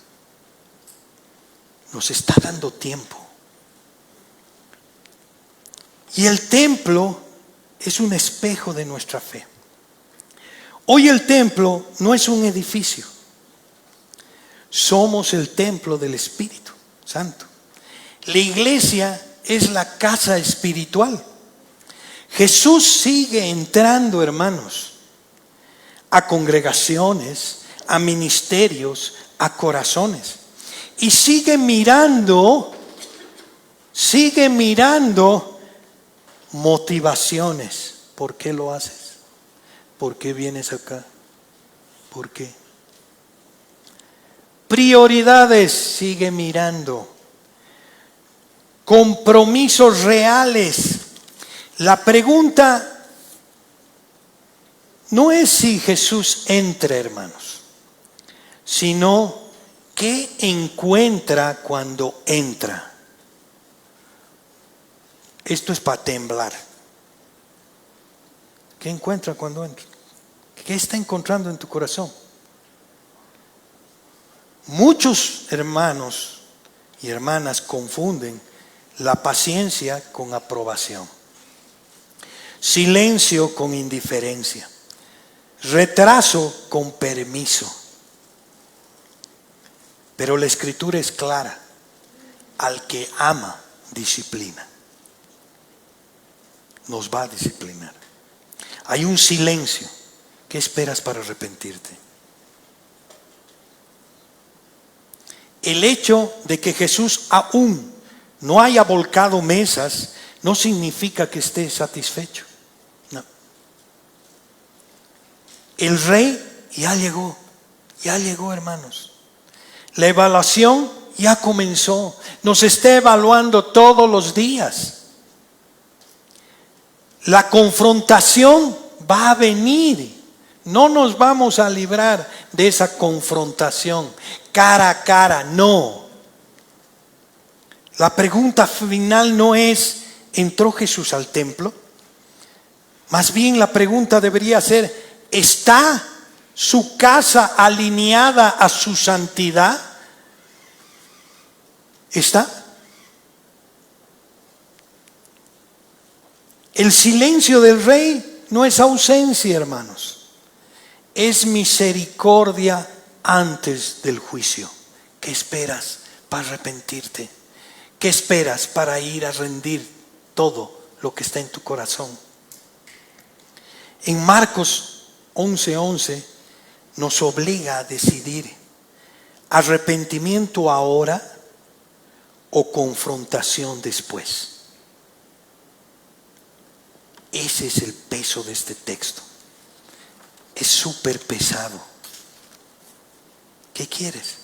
Nos está dando tiempo. Y el templo es un espejo de nuestra fe. Hoy el templo no es un edificio. Somos el templo del Espíritu Santo. La iglesia es la casa espiritual. Jesús sigue entrando, hermanos, a congregaciones, a ministerios, a corazones. Y sigue mirando motivaciones. ¿Por qué lo haces? ¿Por qué vienes acá? ¿Por qué? Prioridades, sigue mirando. Compromisos reales. La pregunta no es si Jesús entra, hermanos, sino ¿qué encuentra cuando entra? Esto es para temblar. ¿Qué encuentra cuando entra? ¿Qué está encontrando en tu corazón? Muchos hermanos y hermanas confunden la paciencia con aprobación, silencio con indiferencia, retraso con permiso. Pero la Escritura es clara: al que ama, disciplina. Nos va a disciplinar. Hay un silencio. ¿Qué esperas para arrepentirte? el hecho de que Jesús aún no haya volcado mesas no significa que esté satisfecho. No. El rey ya llegó, hermanos. La evaluación ya comenzó. Nos está evaluando todos los días. La confrontación va a venir. No nos vamos a librar de esa confrontación cara a cara, no. La pregunta final no es, ¿entró Jesús al templo? Más bien la pregunta debería ser, ¿está su casa alineada a su santidad? ¿Está? El silencio del rey no es ausencia, hermanos. Es misericordia antes del juicio. ¿Qué esperas para arrepentirte? ¿Qué esperas para ir a rendir todo lo que está en tu corazón? En Marcos 11:11 nos obliga a decidir: arrepentimiento ahora o confrontación después. Ese es el peso de este texto. Es súper pesado. ¿Qué quieres?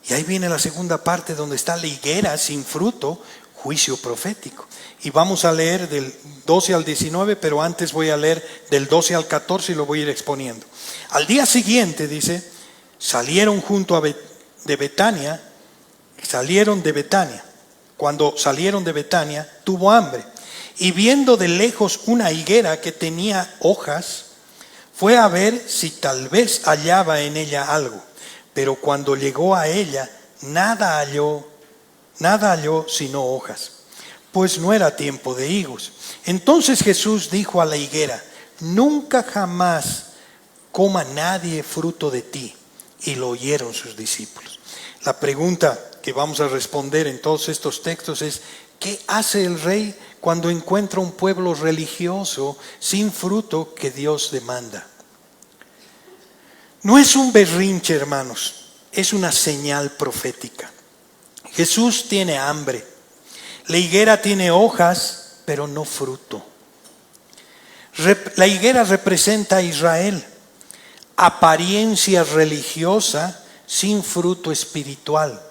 Y ahí viene la segunda parte donde está la higuera sin fruto, juicio profético. Y vamos a leer del 12 al 19, pero antes voy a leer del 12 al 14 y lo voy a ir exponiendo. Al día siguiente, dice, salieron de Betania. Cuando salieron de Betania, tuvo hambre. Y viendo de lejos una higuera que tenía hojas, fue a ver si tal vez hallaba en ella algo. Pero cuando llegó a ella, nada halló sino hojas, pues no era tiempo de higos. Entonces Jesús dijo a la higuera: nunca jamás coma nadie fruto de ti. Y lo oyeron sus discípulos. La pregunta que vamos a responder en todos estos textos es: ¿qué hace el rey cuando encuentra un pueblo religioso sin fruto que Dios demanda? No es un berrinche, hermanos, es una señal profética. Jesús tiene hambre. La higuera tiene hojas, pero no fruto. La higuera representa a Israel. Apariencia religiosa sin fruto espiritual.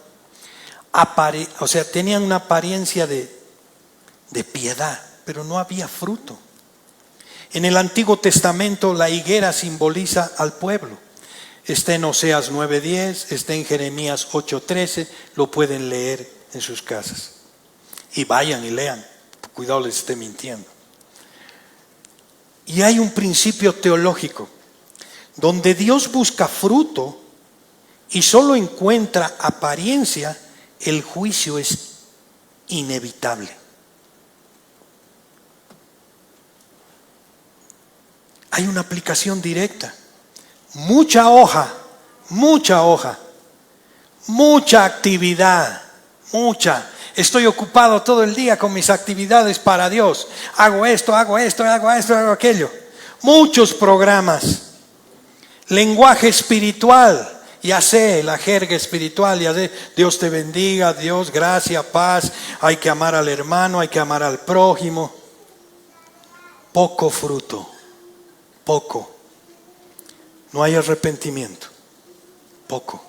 O sea, tenían una apariencia de piedad, pero no había fruto. En el Antiguo Testamento la higuera simboliza al pueblo. Está en Oseas 9:10, está en Jeremías 8:13, lo pueden leer en sus casas. Y vayan y lean, cuidado les esté mintiendo. Y hay un principio teológico, donde Dios busca fruto y solo encuentra apariencia, el juicio es inevitable. Hay una aplicación directa. Mucha hoja, mucha actividad, Estoy ocupado todo el día con mis actividades para Dios. Hago esto, hago aquello. Muchos programas. Lenguaje espiritual. Ya sé, la jerga espiritual, ya sé. Dios te bendiga, Dios, gracia, paz. Hay que amar al hermano, hay que amar al prójimo. Poco fruto, poco. No hay arrepentimiento, poco.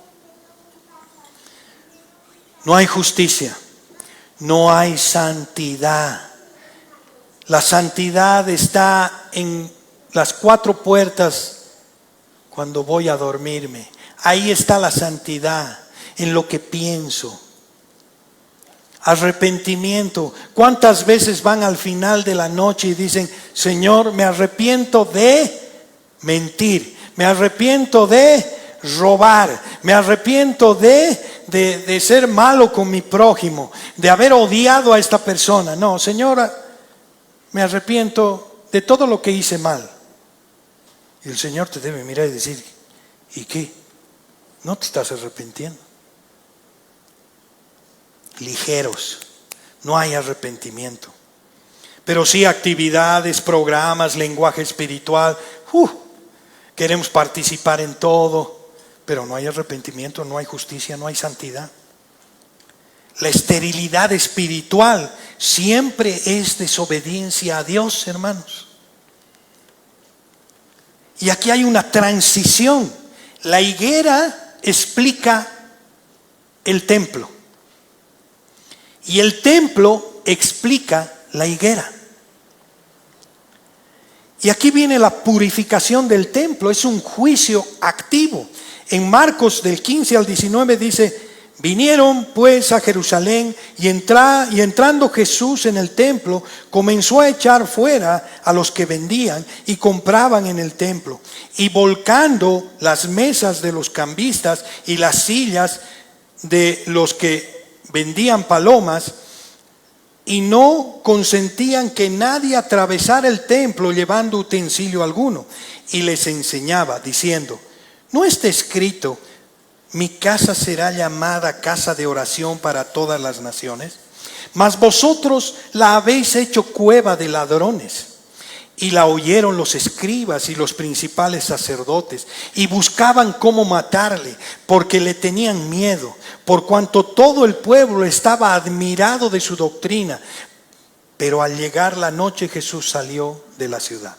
No hay justicia, no hay santidad. La santidad está en las 4 puertas cuando voy a dormirme. Ahí está la santidad, en lo que pienso. Arrepentimiento. ¿Cuántas veces van al final de la noche y dicen: Señor, me arrepiento de mentir, me arrepiento de robar, me arrepiento de ser malo con mi prójimo, de haber odiado a esta persona? No, Señora, me arrepiento de todo lo que hice mal. Y el Señor te debe mirar y decir: ¿y qué? ¿No te estás arrepintiendo? Ligeros, no hay arrepentimiento. Pero sí actividades, programas, lenguaje espiritual. Queremos participar en todo, pero no hay arrepentimiento, no hay justicia, no hay santidad. La esterilidad espiritual siempre es desobediencia a Dios, hermanos. Y aquí hay una transición. La higuera explica el templo. Y el templo explica la higuera. Y aquí viene la purificación del templo. Es un juicio activo. En Marcos del 15 al 19 dice: vinieron pues a Jerusalén y entrando Jesús en el templo, comenzó a echar fuera a los que vendían y compraban en el templo, y volcando las mesas de los cambistas y las sillas de los que vendían palomas, y no consentían que nadie atravesara el templo llevando utensilio alguno, y les enseñaba diciendo: ¿no está escrito: mi casa será llamada casa de oración para todas las naciones? Mas vosotros la habéis hecho cueva de ladrones. Y la oyeron los escribas y los principales sacerdotes, y buscaban cómo matarle, porque le tenían miedo, por cuanto todo el pueblo estaba admirado de su doctrina. Pero al llegar la noche, Jesús salió de la ciudad.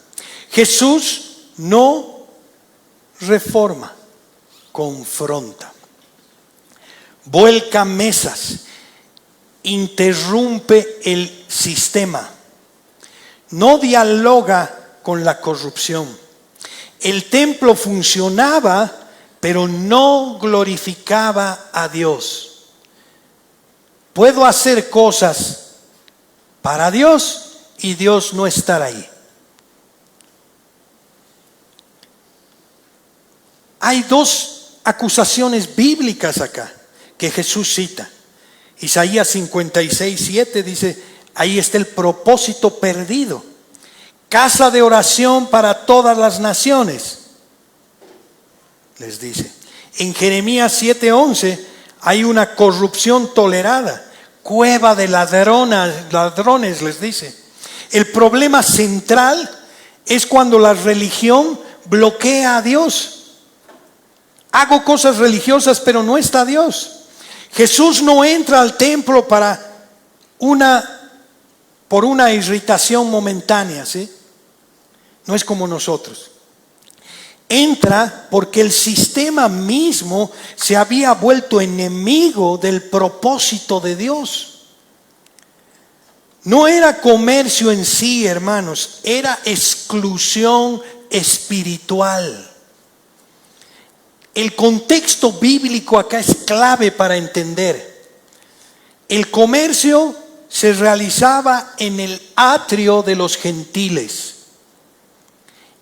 Jesús no reforma, confronta, vuelca mesas, interrumpe el sistema, no dialoga con la corrupción. El templo funcionaba, pero no glorificaba a Dios. Puedo hacer cosas para Dios y Dios no estar ahí. Hay dos acusaciones bíblicas acá que Jesús cita. Isaías 56:7 dice: ahí está el propósito perdido. Casa de oración para todas las naciones, les dice. En Jeremías 7:11 hay una corrupción tolerada. Cueva de ladrones, les dice. El problema central es cuando la religión bloquea a Dios. Hago cosas religiosas, pero no está Dios. Jesús no entra al templo por una irritación momentánea, ¿sí? No es como nosotros. Entra porque el sistema mismo se había vuelto enemigo del propósito de Dios. No era comercio en sí, hermanos, era exclusión espiritual. El contexto bíblico acá es clave para entender. El comercio se realizaba en el atrio de los gentiles,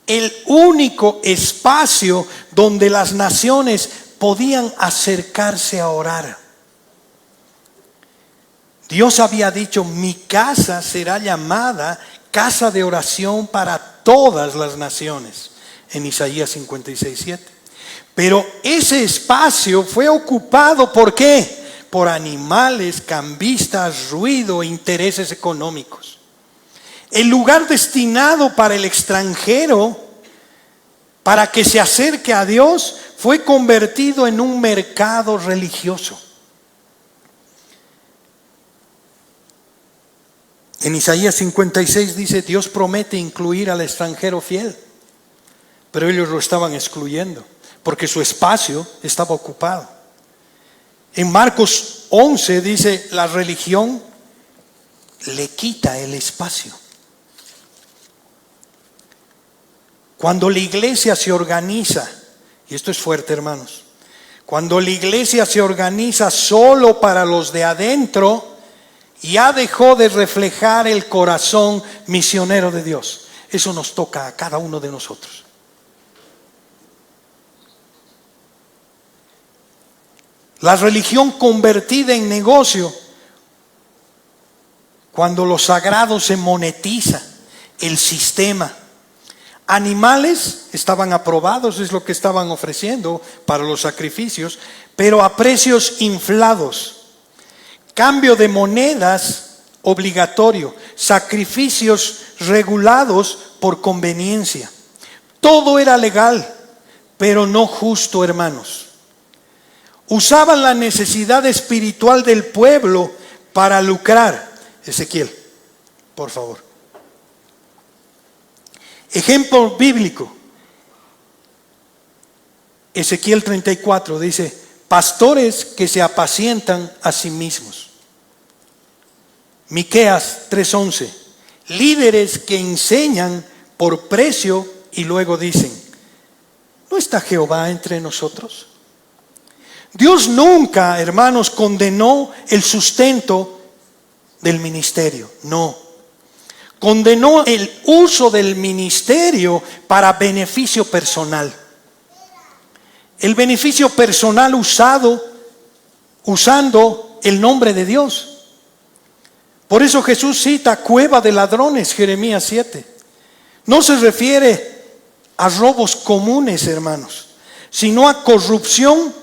el único espacio donde las naciones podían acercarse a orar. Dios había dicho: mi casa será llamada casa de oración para todas las naciones, en Isaías 56:7. Pero ese espacio fue ocupado, ¿por qué? Por animales, cambistas, ruido, intereses económicos. El lugar destinado para el extranjero, para que se acerque a Dios, fue convertido en un mercado religioso. En Isaías 56 dice: Dios promete incluir al extranjero fiel, pero ellos lo estaban excluyendo porque su espacio estaba ocupado. En Marcos 11 dice: la religión le quita el espacio. Cuando la iglesia se organiza, y esto es fuerte, hermanos, cuando la iglesia se organiza solo para los de adentro, ya dejó de reflejar el corazón misionero de Dios. Eso nos toca a cada uno de nosotros. La religión convertida en negocio, cuando lo sagrado se monetiza, el sistema. Animales estaban aprobados, es lo que estaban ofreciendo para los sacrificios, pero a precios inflados. Cambio de monedas obligatorio, sacrificios regulados por conveniencia. Todo era legal, pero no justo, hermanos. Usaban la necesidad espiritual del pueblo para lucrar. Ezequiel, por favor. Ejemplo bíblico. Ezequiel 34 dice: pastores que se apacientan a sí mismos. Miqueas 3:11, líderes que enseñan por precio y luego dicen: ¿no está Jehová entre nosotros? Dios nunca, hermanos, condenó el sustento del ministerio, no. Condenó el uso del ministerio para beneficio personal. El beneficio personal usando el nombre de Dios. Por eso Jesús cita cueva de ladrones, Jeremías 7. No se refiere a robos comunes, hermanos, sino a corrupción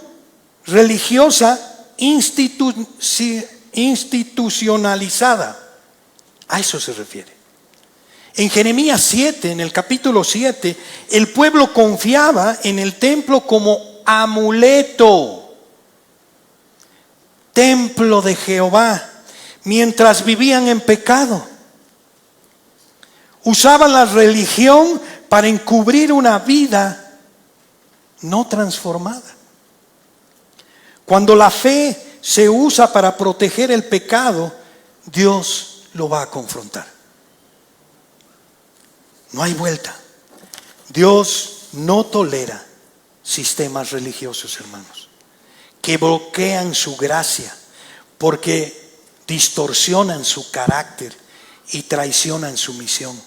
religiosa institucionalizada. A eso se refiere. En Jeremías 7, en el capítulo 7, el pueblo confiaba en el templo como amuleto, templo de Jehová, mientras vivían en pecado. Usaban la religión para encubrir una vida no transformada. Cuando la fe se usa para proteger el pecado, Dios lo va a confrontar. No hay vuelta. Dios no tolera sistemas religiosos, hermanos, que bloquean su gracia porque distorsionan su carácter y traicionan su misión.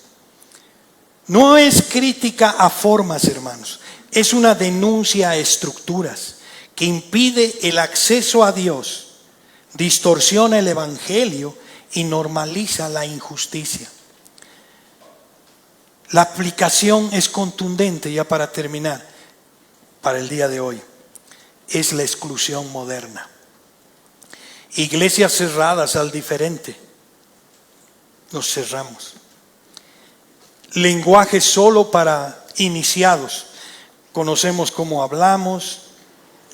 No es crítica a formas, hermanos, es una denuncia a estructuras que impide el acceso a Dios, distorsiona el evangelio y normaliza la injusticia. La aplicación es contundente, ya para terminar, para el día de hoy. Es la exclusión moderna. Iglesias cerradas al diferente. Nos cerramos. Lenguaje solo para iniciados. Conocemos cómo hablamos,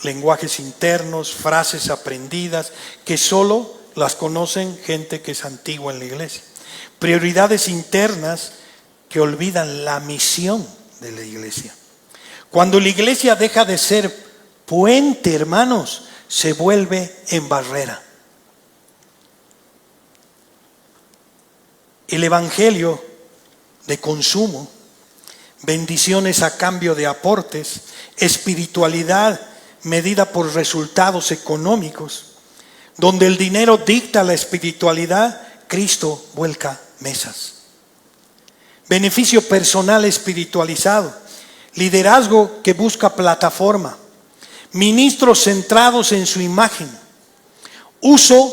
lenguajes internos, frases aprendidas, que solo las conocen gente que es antigua en la iglesia. Prioridades internas que olvidan la misión de la iglesia. Cuando la iglesia deja de ser puente, hermanos, se vuelve en barrera. El evangelio de consumo, bendiciones a cambio de aportes, espiritualidad medida por resultados económicos, donde el dinero dicta la espiritualidad, Cristo vuelca mesas. Beneficio personal espiritualizado, liderazgo que busca plataforma, ministros centrados en su imagen, uso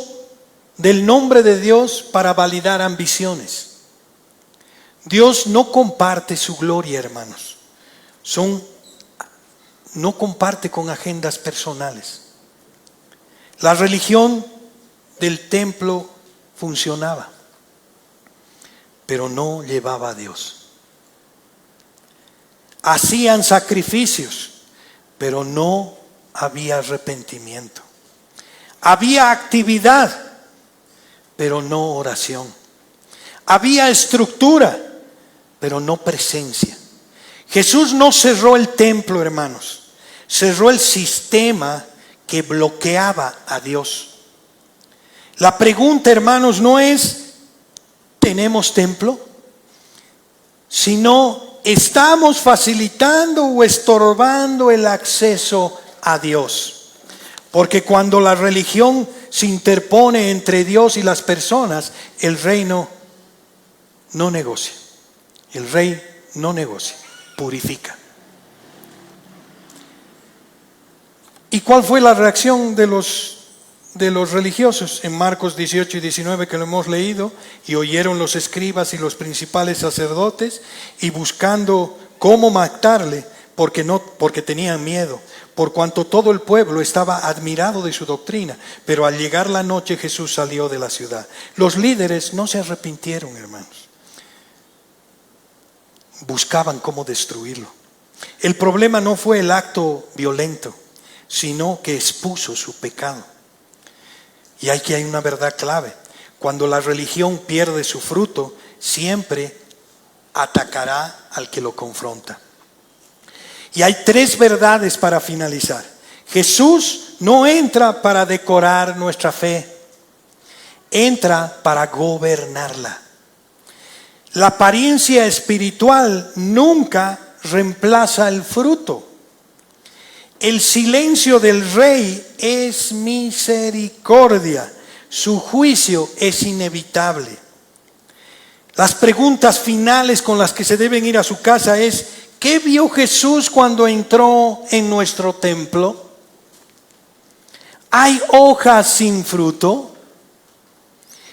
del nombre de Dios para validar ambiciones. Dios no comparte su gloria, hermanos. No comparte con agendas personales. La religión del templo funcionaba, pero no llevaba a Dios. Hacían sacrificios, pero no había arrepentimiento. Había actividad, pero no oración. Había estructura, pero no presencia. Jesús no cerró el templo, hermanos. Cerró el sistema que bloqueaba a Dios. La pregunta, hermanos, no es ¿tenemos templo? Sino ¿estamos facilitando o estorbando el acceso a Dios? Porque cuando la religión se interpone entre Dios y las personas, el reino no negocia. El rey no negocia, purifica. ¿Y cuál fue la reacción de los religiosos? En Marcos 18 y 19, que lo hemos leído: y oyeron los escribas y los principales sacerdotes, y buscando cómo matarle, porque tenían miedo, por cuanto todo el pueblo estaba admirado de su doctrina. Pero al llegar la noche, Jesús salió de la ciudad. Los líderes no se arrepintieron, hermanos. Buscaban cómo destruirlo. El problema no fue el acto violento, sino que expuso su pecado. Y aquí hay una verdad clave. Cuando la religión pierde su fruto, siempre atacará al que lo confronta. Y hay 3 verdades para finalizar. Jesús no entra para decorar nuestra fe, entra para gobernarla. La apariencia espiritual nunca reemplaza el fruto. El silencio del rey es misericordia. Su juicio es inevitable. Las preguntas finales con las que se deben ir a su casa es: ¿qué vio Jesús cuando entró en nuestro templo? ¿Hay hojas sin fruto?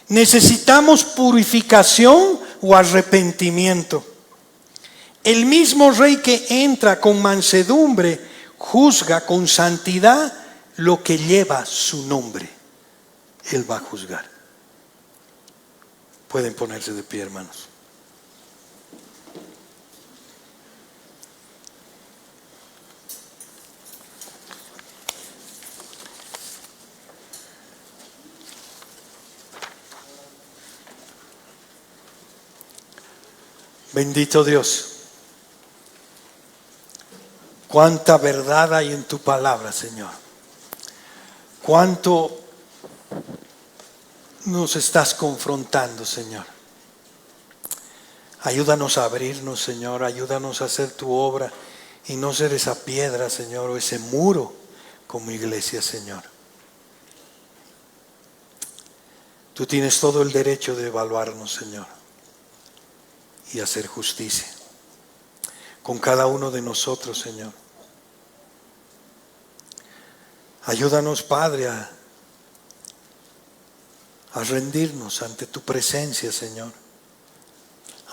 ¿Necesitamos purificación o arrepentimiento? El mismo rey que entra con mansedumbre juzga con santidad lo que lleva su nombre. Él va a juzgar. Pueden ponerse de pie, hermanos. Bendito Dios. Cuánta verdad hay en tu palabra, Señor. Cuánto nos estás confrontando, Señor. Ayúdanos a abrirnos, Señor. Ayúdanos a hacer tu obra y no ser esa piedra, Señor, o ese muro como iglesia, Señor. Tú tienes todo el derecho de evaluarnos, Señor, y hacer justicia con cada uno de nosotros, Señor. Ayúdanos, Padre, a rendirnos ante tu presencia, Señor,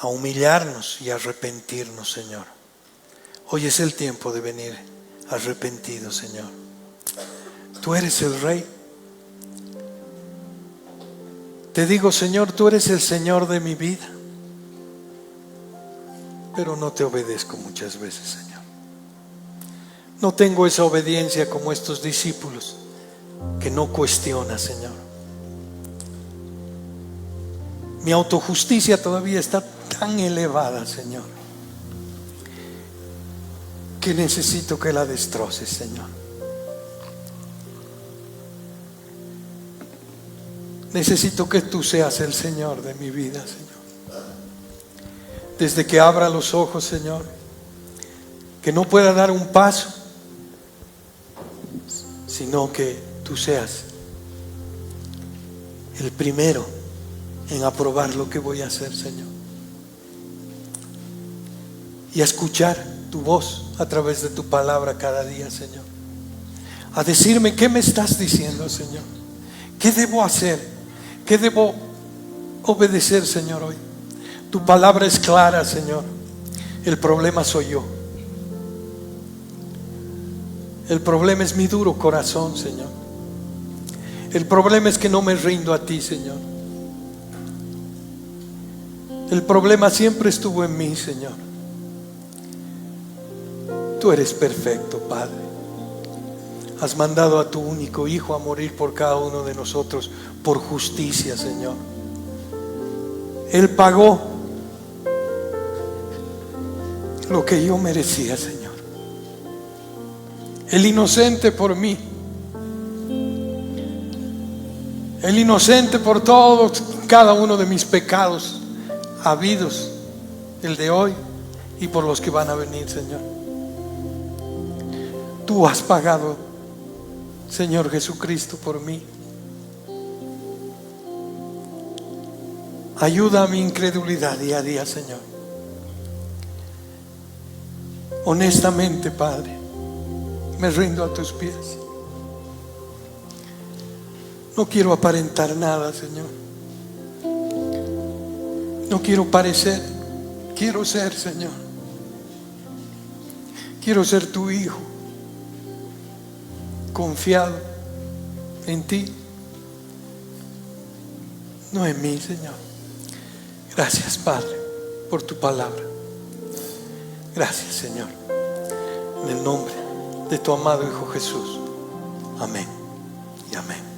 a humillarnos y a arrepentirnos, Señor. Hoy es el tiempo de venir arrepentidos, Señor. Tú eres el Rey. Te digo, Señor, tú eres el Señor de mi vida, pero no te obedezco muchas veces, Señor. No tengo esa obediencia como estos discípulos que no cuestiona, Señor. Mi autojusticia todavía está tan elevada, Señor, que necesito que la destroces, Señor. Necesito que tú seas el Señor de mi vida, Señor. Desde que abra los ojos, Señor, que no pueda dar un paso, sino que tú seas el primero en aprobar lo que voy a hacer, Señor, y a escuchar tu voz a través de tu palabra cada día, Señor, a decirme qué me estás diciendo, Señor, qué debo hacer, qué debo obedecer, Señor, hoy. Tu palabra es clara, Señor. El problema soy yo. El problema es mi duro corazón, Señor. El problema es que no me rindo a ti, Señor. El problema siempre estuvo en mí, Señor. Tú eres perfecto, Padre. Has mandado a tu único Hijo a morir por cada uno de nosotros por justicia, Señor. Él pagó lo que yo merecía, Señor. El inocente por mí. El inocente por todos, cada uno de mis pecados habidos, el de hoy y por los que van a venir, Señor. Tú has pagado, Señor Jesucristo, por mí. Ayuda a mi incredulidad día a día, Señor. Honestamente, Padre, me rindo a tus pies. No quiero aparentar nada, Señor. No quiero parecer, quiero ser, Señor. Quiero ser tu hijo, confiado en ti, no en mí, Señor. Gracias, Padre, por tu palabra. Gracias, Señor, en el nombre de tu amado Hijo Jesús. Amén y amén.